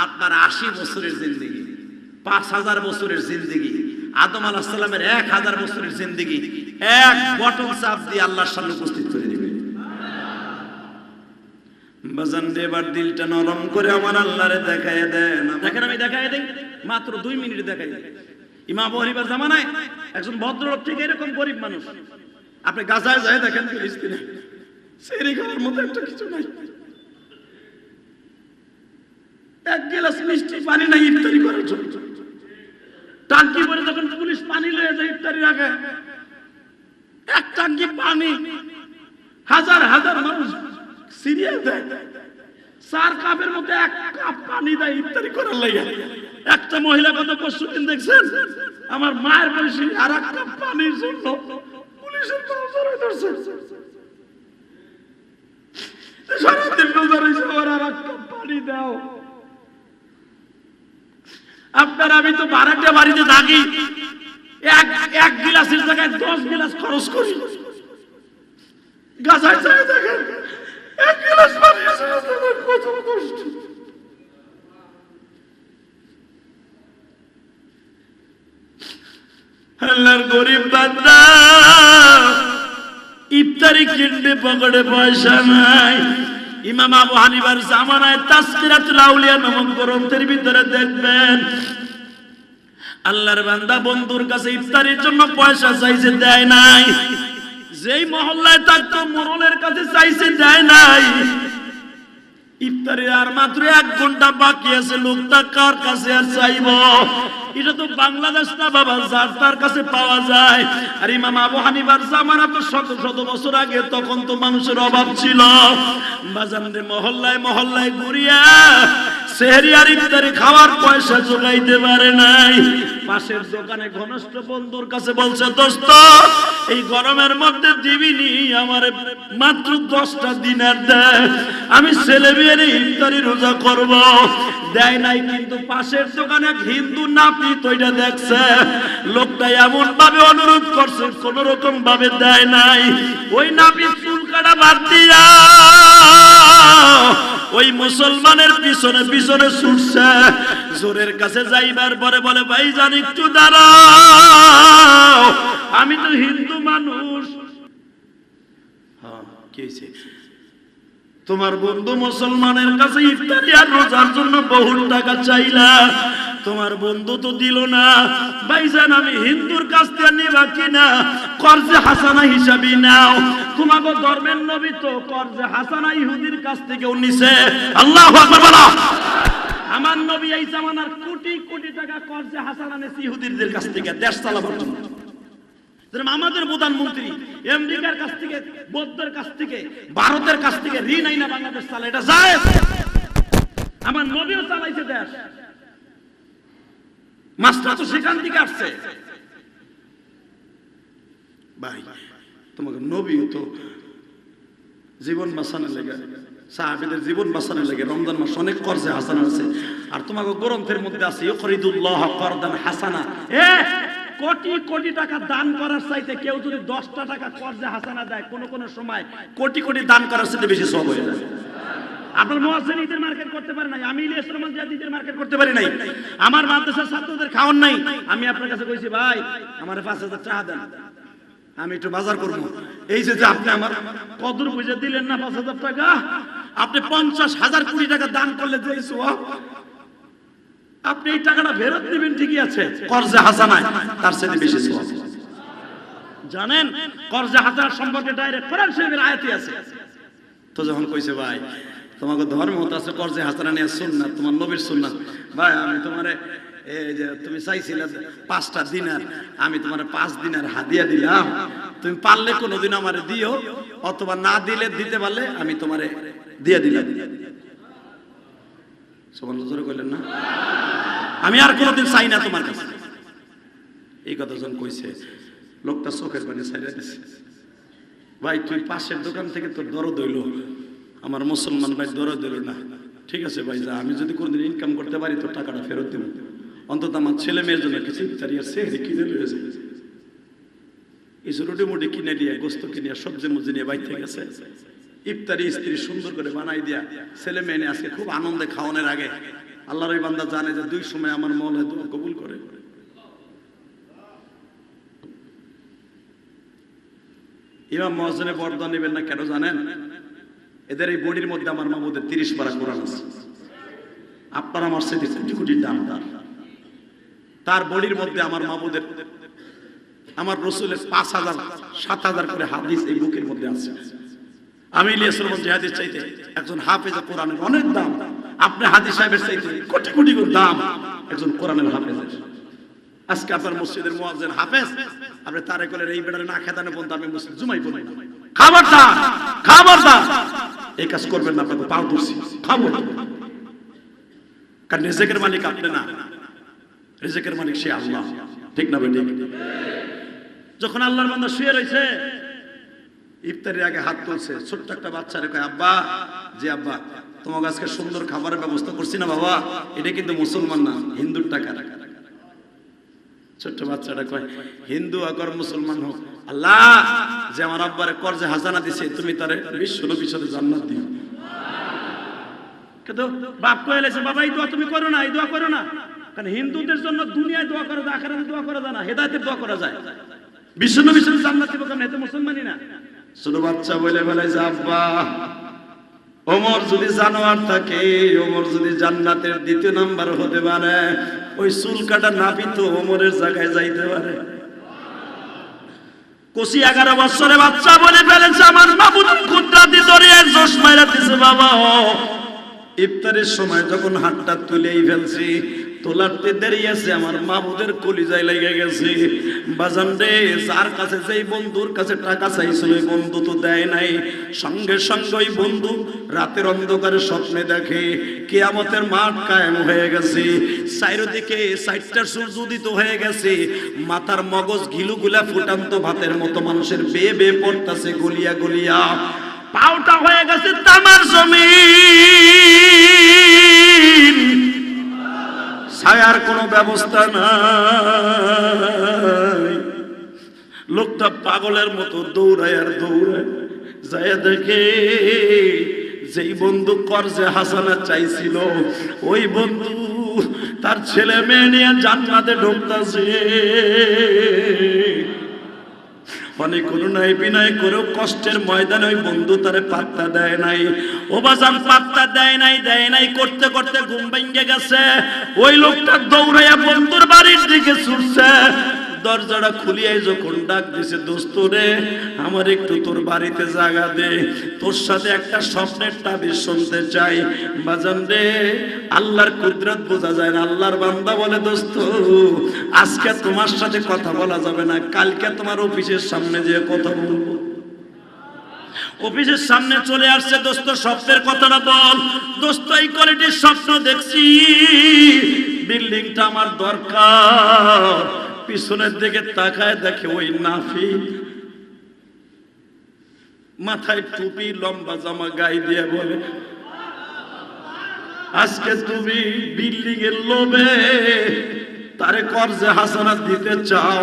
আপনার 80 বছরের জিন্দেগি, 5000 বছরের জিন্দেগি, আদম আলাইহিস সালামের 1000 বছরের জিন্দেগি 1 বটন চাপ দিয়ে আল্লাহর সামনে উপস্থিত করে দিবেন। বাজান দেবার দিলটা নরম করে আমার আল্লাহরে দেখায় দেন। দেখেন আমি দেখায় দেই, মাত্র 2 মিনিট দেখাই দেই। ইমাম আবু হানিফার জামানায় একজন ভদ্রলোক ঠিক এরকম গরিব মানুষ, আপনি গাজায় যায় দেখেন ফিলিস্তিনে সেরি খাওয়ার মতো একটা কিছু নাই, 1 গ্লাস মিষ্টি পানি নাই ইফতারি করার জন্য। টাঙ্কি ভরে যখন পুলিশ পানি লয়ে যায় ইফতারি রাখে, 1 টাঙ্কি পানি, হাজার হাজার মানুষ সিরিয়াল দেয়, 4 কাপের মধ্যে 1 কাপ পানি দেয় ইফতারি করার লাগে। একটা মহিলা কত কষ্ট দিন দেখছেন, আমার মায়ের বয়সী আর 1 কাপ পানির জন্য পুলিশের কাছে ধরছে। সারাদিন রোজা রয়েছে, আর 1 কাপ পানি দাও। আপনার আমি তো ভাড়াটা বাড়িতে থাকি, এক গিলাসের জায়গায় 10 গিলাস খরচ করি। গাছায় যায় দেখেন 1 গিলাস পানি আছে, কত কষ্ট। আল্লাহর গরিব বান্দা ইফতারি কিনবে, পকেটে পয়সা নাই। ইমাম আবু হানিফার জামানায় তাসকিরাতুল আউলিয়া নামক গ্রন্থের ভিতরে দেখবেন আল্লাহর বান্দা বন্ধুর কাছে ইফতারির জন্য পয়সা চাইছে, দেয় নাই। যেই মহল্লায় থাকতো মোড়লের কাছে চাইছে, দেয় নাই। ইফতারির আর মাত্র 1 ঘন্টা বাকি আছে, লোকটা কার কাছে আর চাইবো? এটা তো বাংলাদেশ না বাবা, যার তার কাছে পাওয়া যায়। আর ইমাম আবু হানিফার জামানা তো শত শত বছর আগে, তখন তো মানুষের অভাব ছিল। বাজারে মহল্লায় মহল্লায় ঘুরিয়া সেহরি আর ইফতারি খাওয়ার পয়সা জোগাইতে পারে নাই। পাশের দোকানে ঘনিষ্ঠ বন্ধুর কাছে বলছে, দোস্ত এই গরমের মধ্যে দিবিনি, আমার মাত্র 10টা দিনার দে, আমি ছেলে মেয়ের ইফতারি রোজা করব। দেয় নাই। কিন্তু পাশের দোকানে হিন্দু নাপিত ওইটা দেখছে, লোকটা এমন ভাবে অনুরোধ করছে, কোন রকম ভাবে দেয় নাই। ওই নাপিত চুল কাটা বাদ দিয়া ওই মুসলমানের পিছনে পিছনে ছুটছে। জোরের কাছে যাইবার পরে বলে, ভাইজান একটু দাঁড়াও, আমি তো হিন্দু মানুষ। হ্যাঁ, কি হয়েছে? তোমার বন্ধু মুসলমানের কাছে ইফতারি আর রোজার জন্য বহু টাকা চাইলা, তোমার বন্ধু তো দিল না। ভাইজান আমি হিন্দুর কাছ থেকে নিবা কিনা কর্জে হাসানা হিসাবে নাও, তোমাকে ধর্মের নবী তো কর্জে হাসানা ইহুদির কাছ থেকে নিছে। আল্লাহু আকবার বলো। আমার নবী এই জামানার কোটি কোটি টাকা কর্জে হাসানা নিছে ইহুদিদের কাছ থেকে দেশ চালাবার জন্য। আমাদের প্রধানমন্ত্রী আমেরিকার কাছ থেকে, বৌদ্ধের কাছ থেকে, ভারতের কাছ থেকে ঋণ আইনা বাংলাদেশ চালায়, এটা জায়েজ। আমার নবীও চালাইছে দেশ, মাস্টার তো সেখান থেকে আসছে। ভাই তোমাকে নবীও তো জীবন বাঁচানোর লেগে, সাহাবীদের জীবন বাঁচানোর লেগে রমজান মাস অনেক কর্জে হাসান আছে। আর তোমাকে গ্রন্থের মধ্যে আছে ইউকরিদুল্লাহ করদান হাসানা, কোটি কোটি টাকা দান করার চাইতে কেউ যদি 10টা টাকা কর্জে হাসানা দেয় কোন কোন সময় কোটি কোটি দান করার সাথে বেশি সওয়াব হয়ে যায়। আপনার মুয়াজ্জিন ঈদের মার্কেট করতে পারে নাই, আমি ইলিয়াস রহমান জিয়াদ ঈদের মার্কেট করতে পারি নাই, আমার মাদ্রাসার ছাত্রদের খাওয়ান নাই, আমি আপনার কাছে কইছি ভাই আমার 5000 টাকা দেন আমি একটু বাজার করব। এই যে আপনি আমার কদর বুঝে দিলেন না 5000 টাকা, আপনি 50,000 কোটি টাকা দান করলে যে সওয়াব, আপনি এই টাকাটা ফেরত দিবেন ঠিকই আছে, কর্জে হাসানায় তার সাথে বেশি সওয়াব। জানেন কর্জে হাসানা সম্পর্কে ডাইরেক্ট কোরআন শরীফের আয়াতই আছে। তো যখন কইছে ভাই তোমাকে ধর্ম তো আছে কর্জে হাসানা নিয়ে সুন্নাত, তোমার নবীর সুন্নাত, ভাই আমি তোমারে এই যে তুমি চাইছিলে 5টা দিনার, আমি তোমার 5 দিনার হাদিয়া দিলাম, তুমি পারলে কোনোদিন আমারে দিও, অথবা না দিলে দিতে পারলে আমি তোমারে দিয়ে দিলাম। সুবহানাল্লাহ জোরে কইলেন না? আমি আর কোনোদিন চাই না তোমার কাছে। এই কথা যখন কইছে লোকটা চোখের পানি ছাইড়া দিছে। ভাই তুই পাশের দোকান থেকে তোর দরদ হইলো, আমার মুসলমান ভাই দরদ হইলো না, ঠিক আছে ভাই যা, আমি যদি কোনোদিন ইনকাম করতে পারি তোর টাকাটা ফেরত দেব, অন্তত আমার ছেলে মেয়ের জন্য কিছু ইফতারি আর সেহরি কিনে লয়ে যায়, কিছু রুটি মুটি কিনে দিয়ে গোস্ত কিনে সবজি মুজি নিয়ে বাইতে গেছে, ইফতারি স্ত্রী সুন্দর করে বানাই দিয়া ছেলে মেয়ে নিয়ে আজকে খুব আনন্দে খাওয়ানোর আগে আল্লাহর ওই বান্দা জানে যে 2 সময় আমার মওলা দোয়া কবুল করে। ইমাম মুয়াজ্জিনে বর্দা নেবেন না কেন জানেন? এদের এই বডির মধ্যে আমার মাহবুদের 30 পারা কোরআন আছে, আপনার আমার সাথে কোটি কোটি দাম তার বডির মধ্যে আমার মাহবুদের, আমার রাসূলের 5000 7000 করে হাদিস এই বুকের মধ্যে আছে। আমি ইলিয়াস রহমান জিয়াদের চাইতে একজন হাফেজে কোরআনের অনেক দাম, আপনি হাদিস সাহেবের চাইতে কোটি কোটি দাম একজন কোরআনের হাফেজের। আজকে আপনার মসজিদের মুয়াজ্জিন হাফেজ, আপনি তারে কলের এই বেটারে না খেদানে বলতে আমি মসজিদ জুমাই পড়ি না, খবরদার খবরদার এই কাজ করবেন না, আপনাকে পাও ধরছি খবর। কারণ রিজিকের মালিক আপনি না, রিজিকের মালিক সে আল্লাহ, ঠিক না বেঠিক? যখন আল্লাহর বান্দা শুয়ে রয়েছে ইফতারের আগে হাত তুলছে, ছোট্ট একটা বাচ্চারে কয় আব্বা, যে আব্বা তোমাকে আজকে সুন্দর খাবারের ব্যবস্থা করছি না বাবা, এটা কিন্তু মুসলমান না, হিন্দুর টাকা। ছোট্ট বাচ্চাটা কয় হিন্দু আকর মুসলমান হোক, আল্লাহ যে আমার আব্বারে কর্জে হাসানা দিছে তুমি তারে 20 নবীর সাথে জান্নাত দিও। কিন্তু বাপ কইলেছে বাবা এই দোয়া তুমি করো না, এই দোয়া করো না, কারণ হিন্দুদের জন্য দুনিয়ায় দোয়া করা যায়, আখিরাতে দোয়া করা যায় না, হেদায়েতের দোয়া করা যায়, বিশ্ব নবীর সাথে জান্নাত দিব কেন? এতে মুসলমানই না। ছোট বাচ্চা বলে যে আব্বা ওমর যদি জানোয়ার থাকে, ওমর যদি জান্নাতের 2 নাম্বার হতে পারে, ওই চুল কাটা নাপি তো ওমরের জায়গায় যাইতে পারে। কোসি 11 বছরের বাচ্চা বলে ফেলেছে আমার মাবুদ কুদরতি দরিয়ার জোশ মাইরা দিছে বাবা। ইফতারের সময় যখন হাতটা তুলেই ফেলছি, তোলাতে দেরি আছে, আমার মাবুদের কলিজায় লেগে গেছে। বাজান রে, যার কাছে যেই বন্ধুর কাছে টাকা চাইছিল ওই বন্ধু তো দেয় নাই, সঙ্গে সঙ্গে ওই বন্ধু রাতের অন্ধকারে স্বপ্নে দেখে কিয়ামতের মাঠ কায়েম হয়ে গেছে, চারিদিকে 4টা সূর্য উদিত হয়ে গেছে, মাথার মগজ ঘিলুগুলা ফুটান্ত ভাতের মতো মানুষের বেয়ে বেয়ে পড়তাছে গলিয়া গলিয়া, পাউটা হয়ে গেছে তামার জমিন, ছায়ার কোনো ব্যবস্থা নাই। লোকটা পাগলের মতো দৌড়ায় আর দৌড়ায়, যায় দেখে যেই বন্ধু কর্জে হাসানা চাইছিল ওই বন্ধু তার ছেলে মেয়ে নিয়ে জান্নাতে ঢুকতেছে। অনেক করুণায় বিনয় করেও কষ্টের ময়দানে ওই বন্ধু তারে পাত্তা দেয় নাই, ও বাজান পাত্তা দেয় নাই করতে করতে ঘুম ভেঙে গেছে। ওই লোকটা দৌড়াইয়া বন্ধুর বাড়ির দিকে ছুটছে, দরজাটা খুলিয়াই যখন ডাক দিছে, দোস্ত রে আমার একটু তোর বাড়িতে জায়গা দে, তোর সাথে একটা স্বপ্নের তাবিজ শুনতে চাই। বাজান রে, আল্লাহর কুদরত বোঝা যায় না। আল্লাহর বান্দা বলে দোস্ত আজকে তোমার সাথে কথা বলা যাবে না, কালকে তোমার অফিসের সামনে যেয়ে কথা বলবো। অফিসের সামনে চলে আসছে, দোস্ত স্বপ্নের কথাটা বল। দোস্ত এই কোয়ালিটির স্বপ্ন দেখছি, বিল্ডিংটা আমার দরকার। পিছনের দিকে তাকায় দেখে ওই নাফি, মাথায় টুপি লম্বা জামা গায়ে দিয়ে বলে আজকে তুমি বিল্ডিং এর লোভে তারে কর্জে হাসানাত দিতে চাও।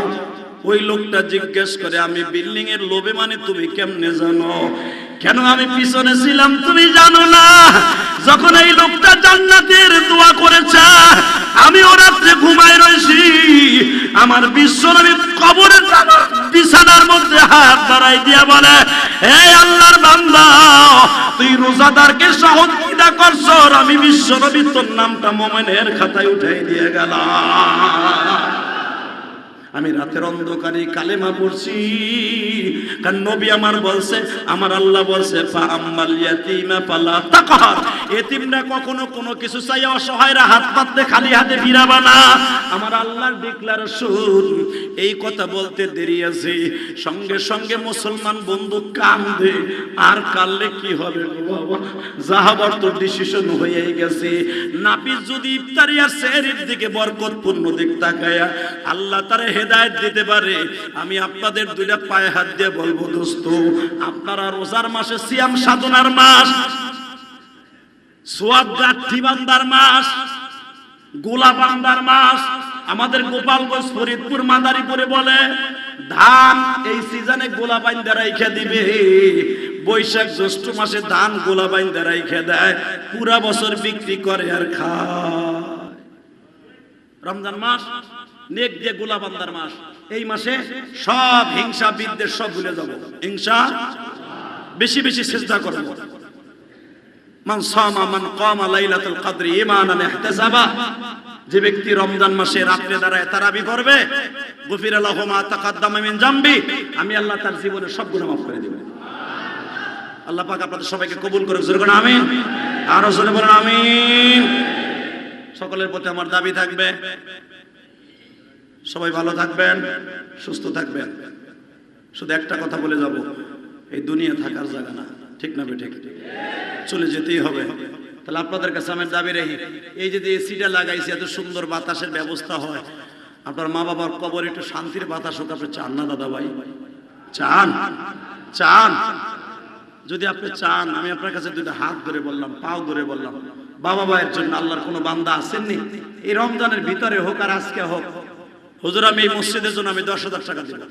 ওই লোকটা জিজ্ঞেস করে, আমি বিল্ডিং এর লোভে মানে তুমি কেমনে জানো? কেন আমি পিছনে ছিলাম তুমি জানো না? যখন এই লোকটা জান্নাতের দোয়া করেছে, আমি ও রাত্রে ঘুমায় রয়েছি, আমার বিশ্বনবী কবরে বিছানার মধ্যে হাত বাড়াই দিয়া বলে, হে আল্লাহর বান্দা, তুই রোজাদারকে সহযোগিতা করছ, আমি বিশ্বনবী তোর নামটা মুমিনের খাতায় উঠাই দিয়ে গেলাম। আমি রাতের অন্ধকারে কালেমা পড়ছি, কারণ নবী আমার বলছে, আমার আল্লাহ বলছে, ফা আম্মাল ইয়াতীমা ফালা তাকহার, এতিমরা কখনো কোনো কিছু চাই অসহায়রা হাত পাততে খালি হাতে ফিরাবা না। আমার আল্লাহর ডিক্লারেশন। এই কথা বলতে দেরি আছে, সঙ্গে সঙ্গে মুসলমান বন্ধু কান্দে। আর কাঁদলে কি হবে গো বাবা, যাহাবার তো ডিসিশন হয়েই গেছে। নাপিস যদি ইফতারি আর সেহরির দিকে বরকতপূর্ণ দিক তাকায়া আল্লাহ তারে হেদায়েত দিতে পারে, আমি আপনাদের দুইটা পায়ে হাত দিয়ে বলবো, দোস্ত, আপনারা রোজার মাসে সিয়াম সাধনার মাস, সোয়াব গাঠি বান্দার মাস, গোলা বান্দার মাস। আমাদের গোপালগঞ্জ, ফরিদপুর, মাদারীপুরে বলে ধান এই সিজনে গোলা বাইন্দা রাইখা দিবে। বৈশাখ জ্যৈষ্ঠ মাসে ধান গোলা বাইন্দা রাইখা দেয়, পুরা বছর বিক্রি করে আর খায়। রমজান মাস নেক দিয়ে গোলা বান্দার মাস। এই মাসে সব হিংসা বিদ্বেষ সব ভুলে যাব, হিংসা বেশি বেশি সিজদা করব। মান সামা মান কামা লাইলাতুল কদরি ঈমানান ইহতিসাবা, যে ব্যক্তি রমজান মাসে রাতে দাঁড়ায় তারাবি পড়বে, গুফিরা লাহু মা তাকাদ্দামা মিন জামবি, আমি আল্লাহ তার জীবনের সব গুনাহ মাফ করে দেব। আল্লাহ পাক আপনাদের সবাইকে কবুল করুক, জোরে বলেন আমিন। আর জোরে বলেন আমিন। সকলের প্রতি আমার দাবি থাকবে, সবাই ভালো থাকবেন, সুস্থ থাকবেন। শুধু একটা কথা বলে যাব, এই দুনিয়া থাকার জায়গা না, ঠিক না বেঠিক? চলে যেতেই হবে। তাহলে আপনাদের কাছে আমার দাবি রেখে, এই যে এসিটা লাগাইছে, এত সুন্দর বাতাসের ব্যবস্থা হয়, আপনার মা বাবার কবর একটু শান্তির বাতাস হোক, আপনি চান না দাদা ভাই? চান? চান? যদি আপনি চান, আমি আপনার কাছে দুইটা হাত ধরে বললাম, পাও ধরে বললাম, বাবা ভাইয়ের জন্য আল্লাহর কোনো বান্দা আসেননি এই রমজানের ভিতরে হোক আর আজকে হোক, হুজুর আমি এই মসজিদের জন্য আমি 10,000 টাকা দিব।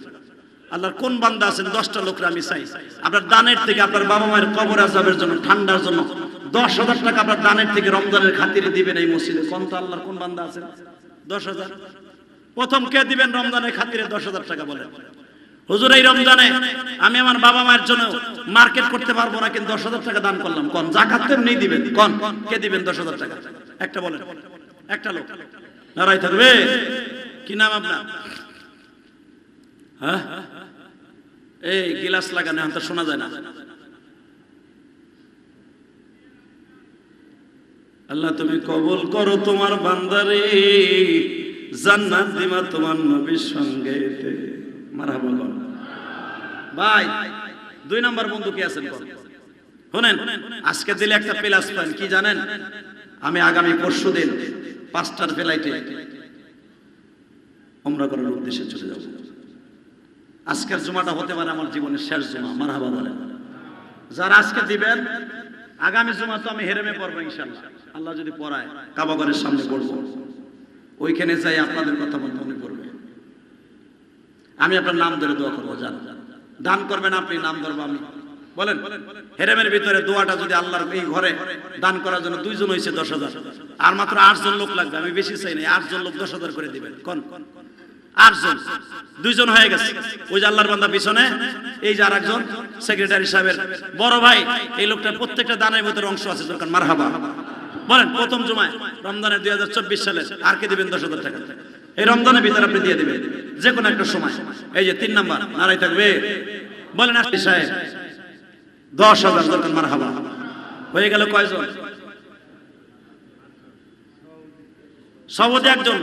আল্লাহর কোন বান্দা আছেন 10টা লোকরা আমি চাই, আপনার দানের থেকে আপনার বাবা মায়ের কবর আযাবের জন্য, ঠান্ডার জন্য 10,000 টাকা আপনার দানের থেকে রমজানের খাতিরে দিবেন এই মসজিদে? কোন তো আল্লাহর কোন বান্দা আছেন 10,000? প্রথম কে দিবেন রমজানের খাতিরে 10,000 টাকা? বলেন হুজুর এই রমজানে আমি আমার বাবা মায়ের জন্য মার্কেট করতে পারবো না, কিন্তু 10,000 টাকা দান করলাম। কোন যাকাত তেমনি দিবেন? কোন কে দিবেন 10,000 টাকা? একটা বলেন, একটা লোক নারাই থাকবে। কি নাম আপনার? হ্যাঁ, এই গিলাস লাগানো এখন তো শোনা যায় না। আল্লাহ তুমি কবুল করো তোমার বান্দারে, জান্নাত দিবা তোমার নবীর সঙ্গে। মারহাবা বল ভাই। 2 নাম্বার বন্ধু কি আছেন? শুনেন, আজকে দিলে একটা প্লাস পান, কি জানেন? আমি আগামী পরশুদিন 5টার ফ্লাইটে উমরা করার উদ্দেশ্যে চলে যাব। আজকের জুমাটা হতে পারে আমার জীবনের শেষ জুমা। মারহাবা বলেন। যারা আজকে দিবেন, আগামী জুমা তো আমি হেরেমে পড়বো ইনশাআল্লাহ, আল্লাহ যদি পড়ায় কাবাগরের সামনে পড়বো, ওইখানে যাই আপনাদের কথা মনে পড়বে। আমি আপনার নাম ধরে দোয়া করবো, জান দান করবেন আপনি, নাম ধরবো আমি। বলেন হেরেমের ভিতরে দোয়াটা যদি আল্লাহর এই ঘরে দান করার জন্য 2 জন হয়েছে 10,000, আর মাত্র 8 জন লোক লাগবে, আমি বেশি চাই না, 8 জন লোক 10,000 করে দিবেন। কোন 8 জন? 2 জন হয়ে গেছে। ওই যে আল্লাহর বান্দা পিছনে, এই যে আরেকজন সেক্রেটারি সাহেবের বড় ভাই, এই লোকটার প্রত্যেকটা দানের ভিতরে অংশ আছে দরকার। মারহাবা বলেন। প্রথম জুমায় রমজানের 2024 সালে আর কে দিবেন 10,000 টাকা? এই রমজানের ভিতরে আপনি দিয়ে দিবেন যে কোনো একটা সময়। এই যে 3 নাম্বার নারাই থাকবে, বলেন আসলে সাহেব 10,000 দরকার। মারহাবা। হয়ে গেল কয়জন? সবদে একজন,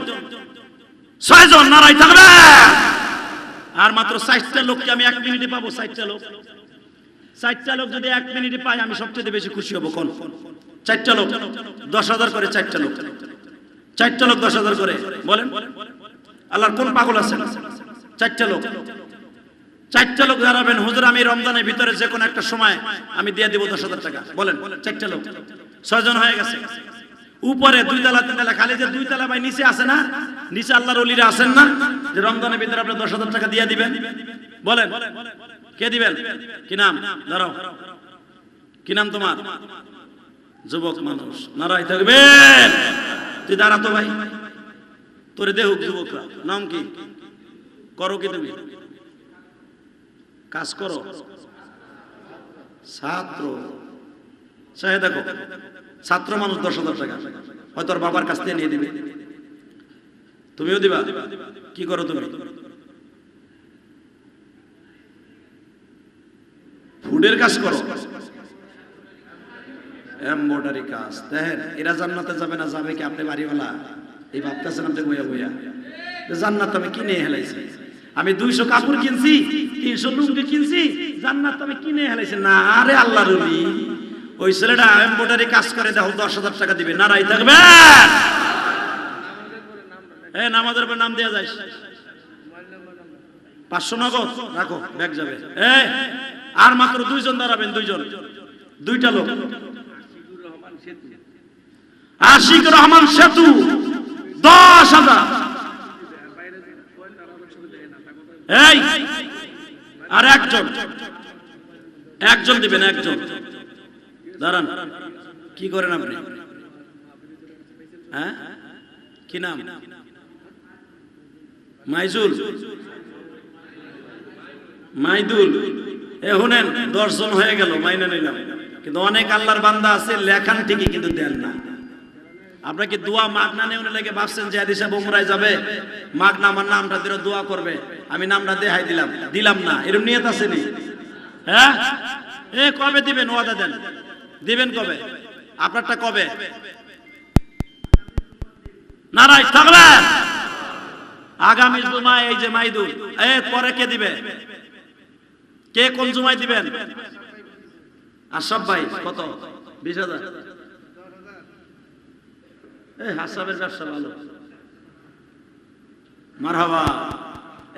6 জন নারাই থাকবে। আর মাত্র 60টা লোককে আমি 1 মিনিটে পাবো। 60টা লোক, 60টা লোক যদি 1 মিনিটে পাই, আমি সবচেয়ে বেশি খুশি হব। কোন 4টা লোক 10,000 করে? 4টা লোক, 4টা লোক 10,000 করে। বলেন আল্লাহর কোন পাগল আছে? 4টা লোক, 4টা লোক দাঁড়াবেন, হুজুর আমি রমজানের ভিতরে যে কোনো একটা সময় আমি দিয়ে দিব 10,000 টাকা। বলেন 4টা লোক, 6 জন হয়ে গেছে। উপরে 2 তলা 3 তলা, খালি যে 2 তলা ভাই নিচে আছে না, নিচে আল্লাহর ওলিরা আছেন না, যে রমজানের ভিতরে আপনি 10,000 টাকা দিয়ে দিবেন, বলেন কে দিবেন? কি নাম? দাঁড়াও, কি নাম তোমার? যুবক মানুষ, নারাই থাকবেন। তুই দাঁড়া তো ভাই, তোরে দেহ যুবকরা, নাম কি? করো কি তুমি? কাজ করো? ছাত্র? চাহে দেখো, ছাত্র মানুষ 10,000 টাকা হয়তো ওর বাবার কাছ থেকে নিয়ে দিবে, তুমিও দিবা? কি করো তুমি? ফুডের কাজ করো, এমব্রয়ডারি কাজ। দেখেন এরা জান্নাতে যাবে না, যাবে কি? আপনি বাড়িওয়ালা এই ভাবতেছেন আপনি বইয়া বইয়া জান্নাত আমি কিনে হেলাইছি, আমি 200 কাপড় কিনছি, 300 লুঙ্গি কিনছি, জান্নাত আমি কিনে হেলাইছি না। আরে আল্লাহর ওলি, ওই ছেলেটা এমব্রয়ডারি কাজ করে, দেখো 10,000 টাকা দিবে, নারাই থাকবে। এই নামাজের পর নাম দেয়া যায়, 500 নগদ রাখো, ব্যাগ যাবে। এই আর মাত্র 2 জন দাঁড়াবেন, 2 জন, 2টা লোক। আশিক রহমান সেতু 10,000। এই আর একজন দিবেন, একজন দাঁড়ান। কি করেন আপনি? হ্যাঁ, কি নাম? মাইজুল, মাইদুল। এ শুনেন, 10 জন হয়ে গেল, মাইনে নিলাম, কিন্তু অনেক আল্লাহর বান্দা আছে লেখান ঠিকই কিন্তু দেন না। আপনারা কি দোয়া মাগনা নেওয়ার লেগে ভাবছেন যে হাদিসে বোমরায় যাবে, মাগনা আমার নামটা দিলে দোয়া করবে, আমি নামটা দেখাই দিলাম না, এরকম নিয়ত আছে নি? হ্যাঁ, এ কবে দিবেন? ওয়াদা দেন, দিবেন কবে? আপনারটা কবে? নারাই থাকবে। আগামী জুমায় এই যে মাইদুল, এ পরে কে দিবে? কে কোন জুমায় দিবেন? আশরাফ ভাই কত? 20,000। হাসাবের ব্যবসা ভালো, মারহাবা।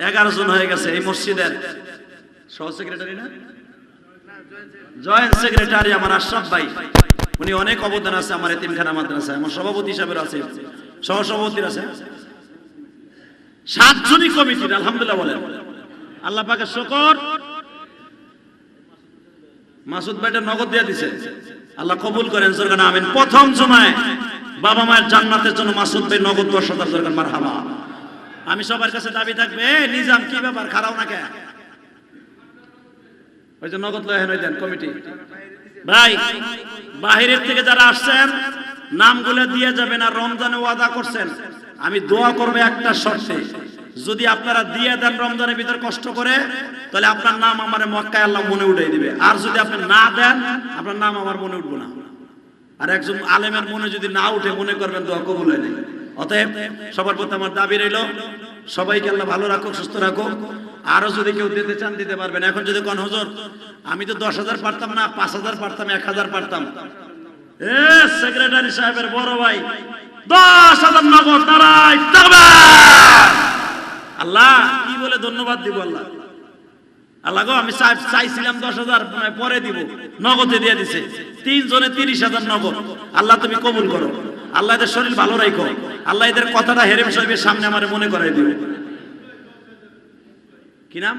11 জন হয়ে গেছে এই মসজিদের সহ সেক্রেটারি, না জয়েন্ট সেক্রেটারি আমার আশরাফ ভাই, উনি অনেক অবদান আছে আমার এতিমখানা মাদ্রাসায়, আমার সভাপতি হিসাবে আছে, সহ সভাপতির আছে, 7 জনই কমিটির। আলহামদুলিল্লাহ বলেন, আল্লাহ পাকের শুকর। মাসুদ ভাইটা নগদ দিয়ে দিছে, আল্লাহ কবুল করেন, সরকার আমিন। প্রথম জুমায় বাবা মায়ের জান্নাতের জন্য মাসুদ ভাই নগদ 10,000 সরকার, মারহাবা। আমি সবার কাছে দাবি থাকবে, নিজাম কি ব্যাপার, খারাও না কে? ওই যে নগদ লয় দেন কমিটি ভাই, বাহিরের থেকে যারা আসছেন নামগুলো দিয়ে যাবেন। আর রমজানে ওয়াদা করছেন, আমি দোয়া করবো একটা শর্তে, যদি আপনারা দিয়ে দেন রমজানের ভিতর কষ্ট করে, তাহলে আপনার নাম আমার মক্কায় আল্লাহ মনে উঠাই দিবে। আর যদি আপনি না দেন, আপনার নাম আমার মনে উঠবো না। আর একজন আলেমের মনে যদি না উঠে, মনে করবেন দোয়া কবুল হয় নাই। অতএব সবার প্রতি আমার দাবি রইল, সবাইকে আল্লাহ ভালো রাখুক, সুস্থ রাখুক। আরো যদি কেউ দিতে চান দিতে পারবেন। এখন যদি কোন হুজুর আমি তো 10,000 পারতাম না, 5,000 পারতাম, 1,000 পারতাম, এ সেক্রেটারি সাহেবের বড় ভাই 10,000 নগদ, নারাই তাকবীর। আল্লাহ কি বলে ধন্যবাদ দিব? আল্লাহ গো, আমি চাইছিলাম 10,000, পরে দিব, নগদে দিয়ে দিছে। 3 জনে 30,000 নগদ। আল্লাহ তুমি কবুল করো, আল্লাহ এদের শরীর ভালো রাখো, আল্লাহ এদের কথাটা হেরেম সাহেবের সামনে আমার মনে করাই দিও। কি নাম?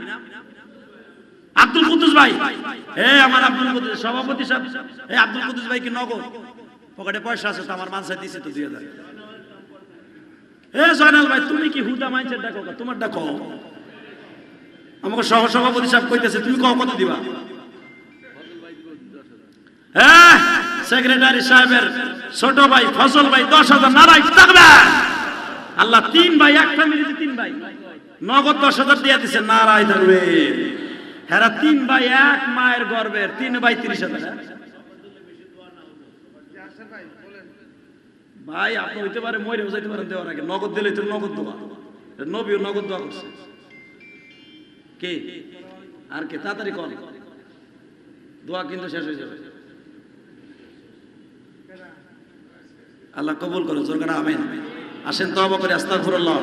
আব্দুল কুদ্দুস ভাই। আমার আব্দুল কুদ্দুস সভাপতি সাহেব। আব্দুল কুদ্দুস ভাই কি নগদ? পকেটে পয়সা আছে তো, আমার মানসায় দিছে তো 2,000। জয়নাল ভাই, তুমি কি হুদা মাইন্সের ডাকো? তোমার ডাকো। আমাকে সহ সভাপতি সাহেব কইতেছে, তুমি কত দিবা? সেক্রেটারি সাহেবের ছোট ভাই ফজল ভাই 10,000, নারাই তাকবীর। আল্লাহ 3 ভাই, এক ফ্যামিলিতে 3 ভাই নগদ 10,000 দিয়ে দিছে, নারাই তাকবীর। হেরা 3 ভাই, এক মায়ের গর্বের 3 ভাই 30,000। ভাই আপনি হইতে পারে মরেও যাইতে পারেন দেওয়ার আগে, নগদ দিলে তো নগদ দোয়া, নবীও নগদ দোয়া করছে। কে আর কে? তাড়াতাড়ি কর, দোয়া কিন্তু শেষ হয়ে যাবে। আল্লাহ কবুল করো, জোরকার আমিন। আসেন তওবা করে আস্তাগফিরুল্লাহ।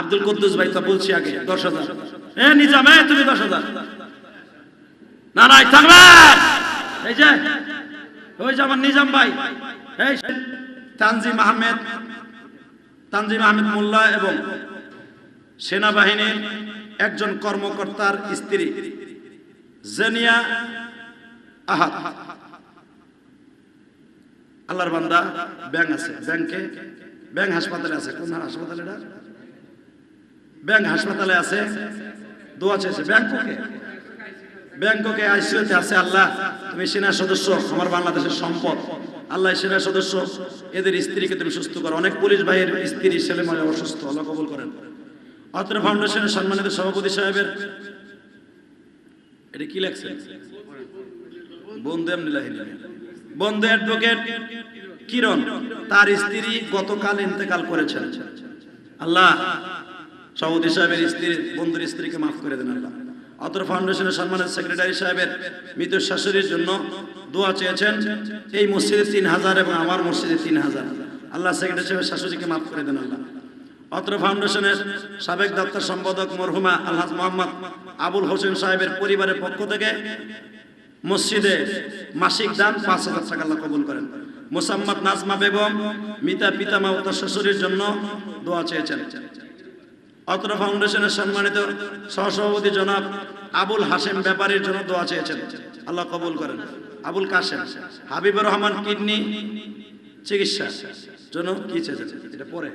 আব্দুল কুদ্দুস ভাই তো বলছি আগে 10,000। নিজাম, তুমি 10,000, নারাই তাকবীর। এই যে ওই যে আমার নিজাম ভাই এই তানজিম আহমেদ মোল্লা এবং সেনাবাহিনীর একজন কর্মকর্তার স্ত্রী জেনিয়া আহাদ, আল্লাহর বান্দা ব্যাংক আছে, ব্যাংক হাসপাতালে আছে। কোন হাসপাতালে? এটা ব্যাংক হাসপাতালে আছে, দোয়া চেয়েছে। ব্যাংককে আইসিইউতে আছে। আল্লাহ তুমি সেনার সদস্য, আমার বাংলাদেশের সম্পদ, আল্লাহ সেনার সদস্য, এদের স্ত্রীকে তুমি সুস্থ করো। অনেক পুলিশ ভাইয়ের স্ত্রী ছেলে মেয়ে অসুস্থ, আল্লাহ কবুল করেন। অত্র ফাউন্ডেশনের সম্মানিত সভাপতি সাহেবের এটা কি লেখছে? বন্ধু অ্যাডভোকেট কিরণ, তার স্ত্রী গতকাল ইন্তেকাল করেছেন। আল্লাহ সভাপতি সাহেবের স্ত্রী, বন্ধুর স্ত্রীকে মাফ করে দেন আল্লাহ। অত্র ফাউন্ডেশনের সম্মানিত সেক্রেটারি সাহেবের মৃত শাশুড়ির জন্য দোয়া চেয়েছেন। এই মসজিদে 3000 এবং আমার মসজিদে 3000। আল্লাহ সেক্রেটারি সাহেবের শাশুড়িকে মাফ করে দেন আল্লাহ। অত্র ফাউন্ডেশনের সাবেক দপ্তর সম্পাদক মরহুমা আলহাজ মোহাম্মদ আবুল হোসেন সাহেবের পরিবারের পক্ষ থেকে মসজিদে মাসিক দান 5000 টাকা আল্লাহ কবুল করেন। মোসাম্মদ নাজমা বেগম মিতা পিতামা ও তার শ্বশুরের জন্য দোয়া চেয়েছেন। অত্র ফাউন্ডেশনের সম্মানিত সহসভাপতি জনাব আবুল হাশেম ব্যাপারীর জন্য দোয়া চেয়েছেন, আল্লাহ কবুল করেন। আবুল কাশেম হাবিবুর রহমান কিডনি চিকিৎসা জন্য কি চেয়েছেন? এটা পরে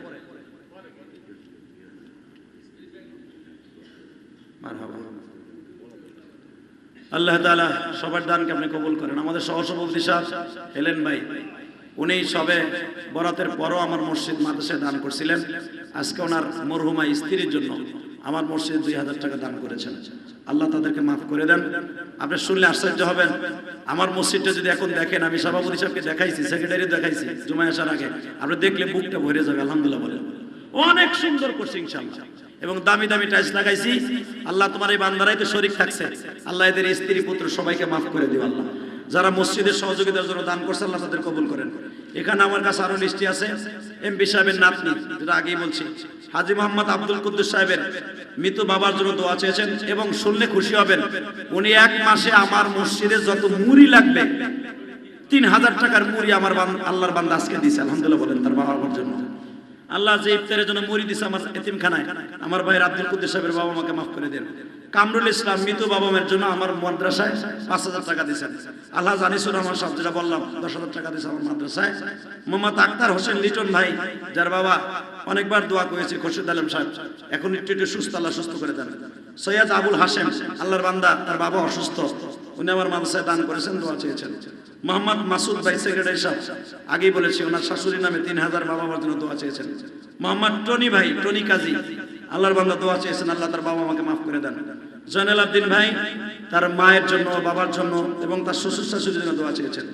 আল্লাহ তাআলা সবার দানকে আপনি কবুল করেন। আমাদের সহসভাপতি সাহেব এলেন ভাই, উনি সবে বরাতের পরও আমার মসজিদ মাদ্রাসায় দান করছিলেন। আজকে ওনার মরহুমা স্ত্রীর জন্য আমার মসজিদে 2000 টাকা দান করেছেন। আল্লাহ তাদেরকে মাফ করে দেন। আপনি শুনলে আশ্চর্য হবেন, আমার মসজিদটা যদি এখন দেখেন, আমি সভাপতি সাহেবকে দেখাইছি, সেক্রেটারি দেখাইছি জুমায় আসার আগে, আপনি দেখলে বুকটা ভরে যাবে। আলহামদুলিল্লাহ বলেন, অনেক সুন্দর করছে ইনশাআল্লাহ, এবং দামি দামি টাইলস লাগাইছি। আল্লাহ তোমার এই বান্দারাই তো শরীক থাকছে, আল্লাহ এদের স্ত্রী পুত্র সবাইকে মাফ করে দিও আল্লাহ। যারা মসজিদের সহযোগিতার জন্য দান করছে আল্লাহ তাদের কবুল করেন। এখানে আমার কাছে আরো লিস্টি আছে। এমপি সাহেবের নাতনি, যেটা আগেই বলছি, হাজী মোহাম্মদ আব্দুল কুদ্দুস সাহেবের মৃত বাবার জন্য দোয়া চেয়েছেন, এবং শুনলে খুশি হবেন, উনি 1 মাসে আমার মসজিদে যত মুড়ি লাগবে 3000 টাকার মুড়ি আমার আল্লাহর বান্দা আজকে দিয়েছে। আলহামদুলিল্লাহ বলেন তার বাবার জন্য। আল্লাহ যে ইফতারের জন্য মুড়ি দিছে আমার এতিমখানায়, আমার ভাই আব্দুল কুদ্দুস সাহেবের বাবা মাকে মাফ করে দেন। কামরুল ইসলাম মৃত বাবা মায়ের জন্য আমার মাদ্রাসায় 5000 টাকা দিয়েছেন। আল্লাহ জানিসুর রহমান সাহেব, যেটা বললাম 10000 টাকা দিয়েছে আমার মাদ্রাসায়। মোহাম্মদ আক্তার হোসেন লিটন ভাই, যার বাবা অনেকবার দোয়া করেছে, খুরশিদ আলম সাহেব, এখন একটু সুস্থ, আল্লাহ সুস্থ করে দেন। সৈয়দ আবুল হাশেম, আল্লাহর বান্দা, তার বাবা অসুস্থ, উনি আমার মাদ্রাসায় দান করেছেন, দোয়া চেয়েছেন। মোহাম্মদ মাসুদ ভাই সেক্রেটারি সাহেব, আগেই বলেছি, ওনার শাশুড়ির নামে 3000 বাবা মার জন্য দোয়া চেয়েছেন। মোহাম্মদ টনি ভাই, টনি কাজী, আল্লাহর বান্দা, দোয়া চেয়েছেন, আল্লাহ তার বাবা মাকে মাফ করে দেন। জয়নাল আব্দিন ভাই, তার মায়ের জন্য, বাবার জন্য এবং তার শ্বশুর শাশুড়ির জন্য দোয়া চেয়েছেন।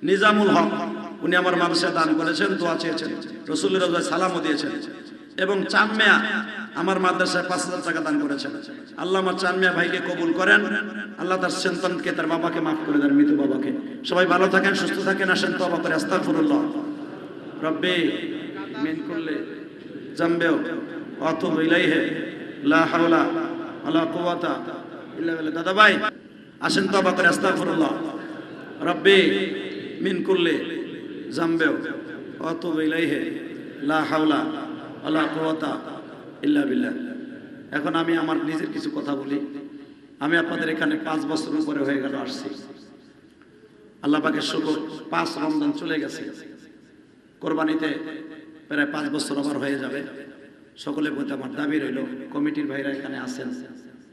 নিজামুল হক, উনি আমার মাদ্রাসায় দান করেছেন, দোয়া চেয়েছেন, রাসূলের রওজায় সালামও দিয়েছেন। এবং চান মিয়া আমার মাদ্রাসায় 5000 টাকা দান করেছেন। আল্লাহ আমার চান মিয়া ভাইকে কবুল করেন, আল্লাহ তার সন্তানকে, তার বাবাকে মাফ করে দেন, মৃত বাবাকে। সবাই ভালো থাকেন, সুস্থ থাকেন। আসেন তওবা করে আস্তাগফিরুল্লাহ রব্বি মিন কুল্লি যামবি ওয়া আতুবু ইলাইহি লা হাওলা ওয়ালা কুওয়াতা ইল্লা বিল্লাহ। দাদা ভাই আসেন তওবা করে আস্তাগফিরুল্লাহ রব্বি মিন কুল্লি যামবি ওয়া আতুবু ইলাইহি লা হাওলা ওয়ালা কুওয়াতা ইল্লা বিল্লাহ। এখন আমি আমার নিজের কিছু কথা বলি। আমি আপনাদের এখানে 5 বছর উপরে হয়ে গেল আসছি। আল্লাহ পাকের শুকর, 5 রমজান চলে গেছে, কোরবানিতে প্রায় 5 বছর আবার হয়ে যাবে। সকলের প্রতি আমার দাবি রইল, কমিটির ভাইরা এখানে আছেন,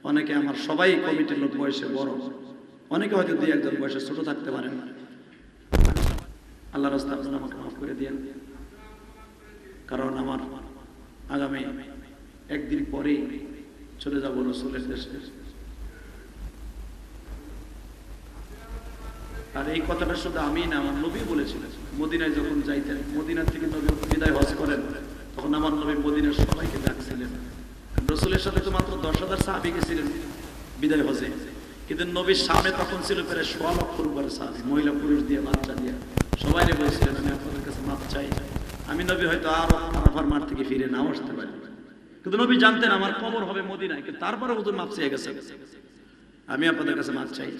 অনেকে আমার, সবাই কমিটির লোক, বয়সে বড়, অনেকে হয়তো 2-1 জন বয়সে ছোট থাকতে পারেন। আল্লাহর রাস্তায় আপনারা আমাকে মাফ করে দিয়েন, কারণ আমার আগামী 1 দিন পরেই চলে যাব রাসূলের দেশে। আর এই কথাটা শুধু আমি না, আমার নবী বলেছিলেন। মদিনায় যখন যাইতেন, মদিনার থেকে নবী বিদায় হজ করেন, তখন আমার নবী মদিনার সবাইকে ডাকছিলেন। রাসূলের সাথে তো মাত্র 10,000 সাহাবী গেছিলেন বিদায় হজে, কিন্তু নবীর সামনে তখন ছিল প্রায় 1.5 লক্ষের উপরে সাহাবী, মহিলা পুরুষ দিয়ে, বাচ্চা দিয়ে। সবাই বলছিলেন আমি আপনাদের কাছে মাপ চাই। আমি নবী হয়তো আর আরাফার মাঠ থেকে ফিরে নাও আসতে পারি, কিন্তু নবী জানতেন আমার কবর হবে মদিনায়, কিন্তু তারপরে হুজুর মাপ চেয়ে গেছে। আমি আপনাদের কাছে মাপ চাই,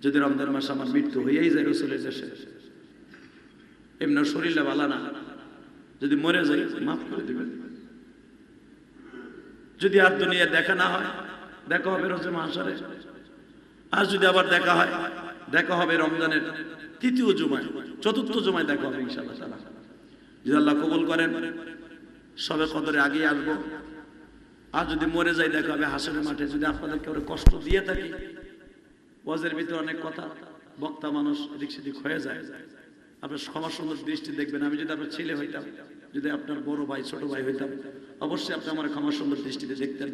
যদি রমজান মাসে আমার মৃত্যু হয়েই যায় রাসূলের দেশে, এমনি শরীরটা ভালো না, যদি মরে যাই মাফ করে দিবেন। যদি আর দুনিয়া দেখা না হয়, দেখা হবে রোজে মাহশারে। আর যদি আবার দেখা হয়, দেখা হবে রমজানের তৃতীয় জুমায়, চতুর্থ জুমায় দেখা হবে ইনশাআল্লাহ তাআলা। যদি আল্লাহ কবুল করেন সবে কদরে আগেই আসবো। আর যদি মরে যাই দেখা হবে হাসরের মাঠে। যদি আপনাদের কেউ কষ্ট দিয়ে থাকি, ওয়াজের ভিতরে অনেক কথা, বক্তা মানুষ এদিক সেদিক হয়ে যায়, আপনার ক্ষমা সুন্দর দৃষ্টি দেখবেন। আমি যদি আপনার ছেলে হইতাম, যদি আপনার বড় ভাই ছোট ভাই হইতাম, অবশ্যই আপনি আমার ক্ষমা সুন্দর দৃষ্টিতে দেখতেন।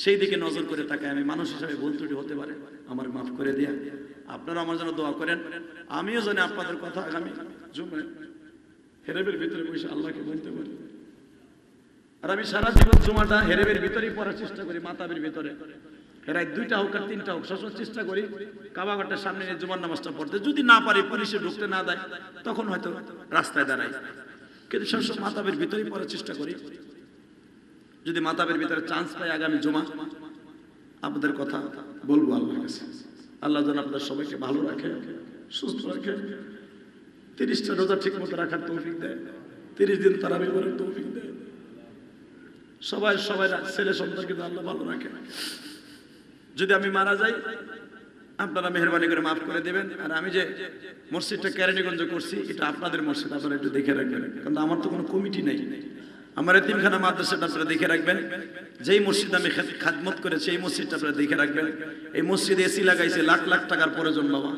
সেই দিকে নজর করে তাকায় আমি মানুষ হিসাবে ভুল ত্রুটি হতে পারে, আমার মাফ করে দিয়া আপনারা আমার জন্য দোয়া করেন। আমিও জানি আপনাদের কথা আগামী জুমায় হেরেবের ভিতরে বসে আল্লাহকে বলতে পারি। আর আমি সারা জীবন জুমাটা হেরেবের ভিতরেই পড়ার চেষ্টা করি, মাতাবের ভিতরে। রাত 2টা হোক আর 3টা হোক, সবসময় চেষ্টা করি কাবাঘাটের সামনে নিয়ে জুমার নামাজটা পড়তে। যদি না পারি, পুলিশে ঢুকতে না দেয়, তখন হয়তো রাস্তায় দাঁড়াই, কিন্তু সবসময় মাতাবের ভিতরেই পড়ার চেষ্টা করি। যদি মাতাবের ভিতরে চান্স পাই আগামী জুমা, আপনাদের কথা বলবো আল্লাহর কাছে। আল্লাহ যেন আপনাদের সবাইকে ভালো রাখে, সুস্থ রাখে, 30টা রোজা ঠিক মতো রাখার তৌফিক দেয়, 30 দিন তারাবি করার তৌফিক দেয়। সবাই ছেলে সন্তানকে আল্লাহ ভালো রাখে। যদি আমি মারা যাই, আপনারা মেহরবানি করে মাফ করে দেবেন। আর আমি যে মসজিদটা কেরানীগঞ্জে করছি, এটা আপনাদের মসজিদ, আপনারা একটু দেখে রাখবেন। কারণ আমার তো কোনো কমিটি নেই, আমার এতিমখানা মাদ্রাসাটা আপনারা দেখে রাখবেন। যেই মসজিদ আমি খাদমত করেছি, এই মসজিদটা আপনারা দেখে রাখবেন। এই মসজিদে এসি লাগাইছে, লাখ লাখ টাকার প্রয়োজন বাবা,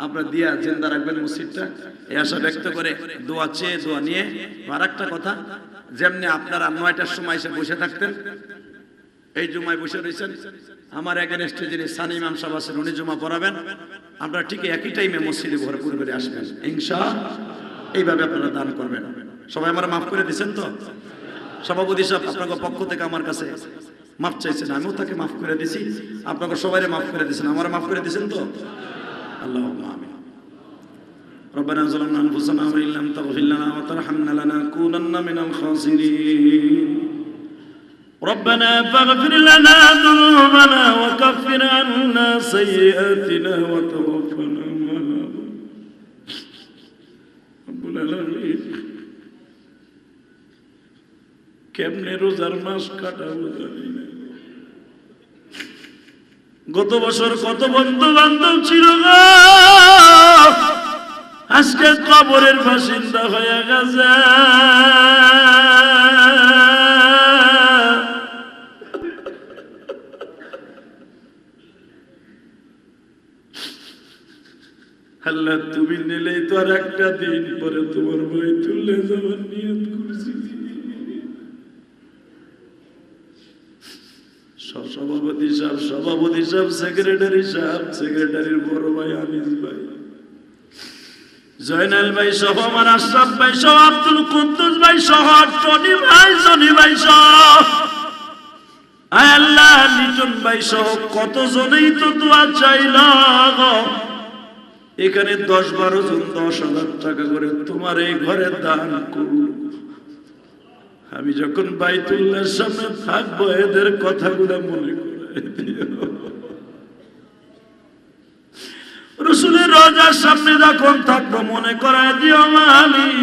আপনারা দিয়া জিন্দা রাখবেন মসজিদটা। এই আশা ব্যক্ত করে দোয়া চেয়ে দোয়া নিয়ে। আর একটা কথা, যেমনি আপনারা 9টার সময় এসে বসে থাকতেন, এই জুমায় বসে রয়েছেন, আমার এগেনস্টে যিনি সানি ইমাম সাহেব আছেন, উনি জুমা পড়াবেন, আপনারা ঠিক একই টাইমে মসজিদে ভরপুর করে আসবেন ইনশাআল্লাহ। এইভাবে আপনারা দান করবেন। সবাই আমার মাফ করে দিচ্ছেন তো? সভাপতি সাহেব আপনাদের পক্ষ থেকে আমার কাছে মাফ চাইছেন, আমিও তাকে মাফ করে দিছি, আপনাকে সবাই মাফ করে দিয়েছেন, আমার মাফ করে দিয়েছেন তো? আল্লাহুম্মা আমিন। ربنا ظلمنا أنفسنا وإن لم تغفر لنا وترحمنا لنكونن من الخاسرين. ربنا فاغفر لنا ذنوبنا وكفر عنا سيئاتنا وتوفنا مع الأبرار. رب العالمين কেমনে রোজার মাস কাটাবো জানি না। গত বছর কত বন্ধু বান্ধব ছিল গো, আজকে কবরের বাসিন্দা হয়ে গেছে। আল্লাহ তুমি নিলেই তো আর একটা দিন পরে তোমার ভাই তুললে যাওয়ার নিয়ত করছি। সভাপতি সাহেব, সেক্রেটারি সাহেব, সেক্রেটারির বড় ভাই আনিস ভাই, জয়নাল ভাই সহ, আমার আশরাফ ভাই সহ, আব্দুল কুদ্দুস ভাই সহ, টনি ভাই, জনি ভাই সহ, আল্লাহ লিটন ভাই সহ কতজনেই তো দোয়া চাইল। এখানে 10-12 জন 10,000 টাকা করে তোমার এই ঘরে দান করল। আমি যখন বাইতুল্লাহর সামনে থাকবো, এদের কথাগুলো মনে করে দিও। রাসূলের রওজার সামনে যখন থাকবো, মনে করায় দিও মালিক,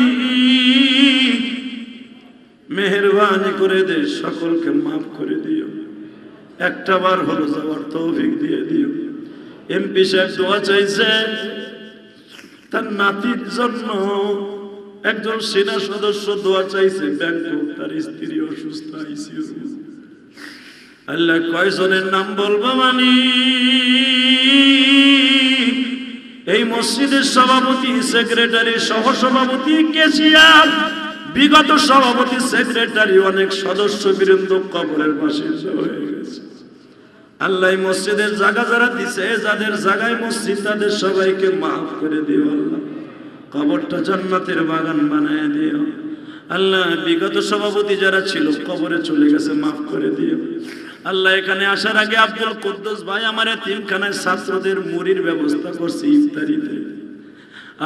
মেহেরবানি করে দে, সকলকে মাফ করে দিও, একটা বার হলো যাওয়ার তৌফিক দিয়ে দিও। এমপি সাহেব দোয়া চাইছে তার নাতির জন্য, একজন সেনা সদস্য দোয়া চাইছে ব্যাংকক, তার স্ত্রী অসুস্থ আইসিইউ। আল্লাহ কয়জনের নাম বলবো মানি? এই মসজিদের সভাপতি, সেক্রেটারি, সহসভাপতি, ক্যাশিয়ার, বিগত সভাপতি, সেক্রেটারি, অনেক সদস্য বৃন্দ কবরের বাসিন্দা হয়ে গেছে। আল্লাহ মসজিদের জায়গা যারা দিছে, যাদের জায়গায় মসজিদ, তাদের সবাইকে মাফ করে দিও আল্লাহ, কবরটা জান্নাতের বাগান বানায় দিও আল্লাহ। বিগত সভাপতি যারা ছিল কবরে চলে গেছে, মাফ করে দিও আল্লাহ। এখানে আসার আগে আব্দুল কুদ্দুস ভাই আমার এতিমখানায় ছাত্রদের মুড়ির ব্যবস্থা করছে ইফতারিতে,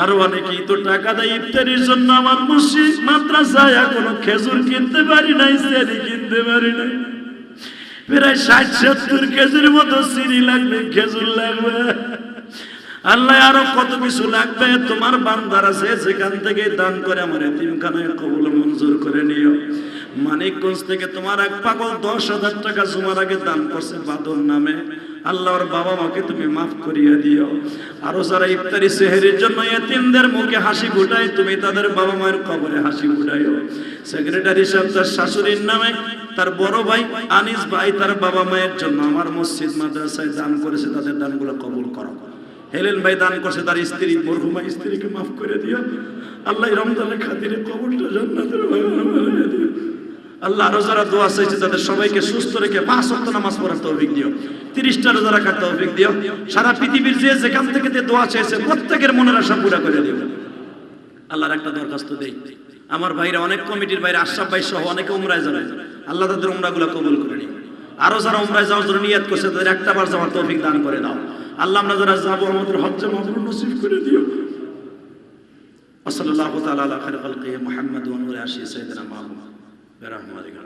আরো অনেকেই তো টাকা দেয় ইফতারির জন্য। আমার মসজিদ মাদ্রাসায় এখনো খেজুর কিনতে পারি নাই, সেরি কিনতে পারি নাই, প্রায় 60-70 কেজির মতো চিনি লাগবে, খেজুর লাগবে। আল্লাহ আরো কত কিছু লাগবে তোমার বান্দার আছে, যেখান থেকে দান করে আমার এতিমখানায় কবুল মঞ্জুর করে নিও। মানিকগঞ্জ থেকে তোমার এক পাগল 10,000 টাকা জুমার আগে দান করছে বাদর নামে, আল্লাহর বাবা মাকে তুমি মাফ করিয়ে দিও। আরো যারা ইফতারি সেহরির জন্য এতিমদের মুখে হাসি ফুটায়, তুমি তাদের বাবা মায়ের কবরে হাসি ফুটাইও। সেক্রেটারি সাহেব তার শাশুড়ির নামে, তার বড় ভাই আনিস ভাই তার বাবা মায়ের জন্য আমার মসজিদ মাদ্রাসায় দান করেছে, তাদের দানগুলো কবুল করো। হেলেন ভাই দান করছে, তার স্ত্রী মরহুমা স্ত্রীকে মাফ করে দিও। আল্লাহ রমজানের খাতিরে কবরটা জান্নাতের বানিয়ে দিও। আল্লাহ আরো যারা দোয়া চাইছে তাদের সবাইকে সুস্থ রেখে 5 ওয়াক্ত নামাজ পড়ার তৌফিক দিও, 30টা রোজা রাখার তৌফিক দিও। সারা পৃথিবীর যে যেখান থেকে দোয়া চাইছে প্রত্যেকের মনের আশা পুরা করে দিও। আল্লাহর একটা দরখাস্ত দেই, আমার ভাইরা অনেক কমিটির বাইরে আশরাফ ভাই সহ অনেকে উমরায় যাবে, আল্লাহ তাদের উমরাগুলো কবুল করে নিও। আরো যারা উমরায় যাওয়ার জন্য নিয়ত করছে তাদের একটা বার যাওয়ার তৌফিক দান করে দাও। আল্লাহ আমরা যারা যাবো আমাদের হজ্জে মাবরুর নসিব করে দিও। সাল্লাল্লাহু তাআলা আলা খায়রি খালকি মুহাম্মদ ওয়া আলিহি সাইয়্যিদিনা মুহাম্মদ বিরহমাতিকা।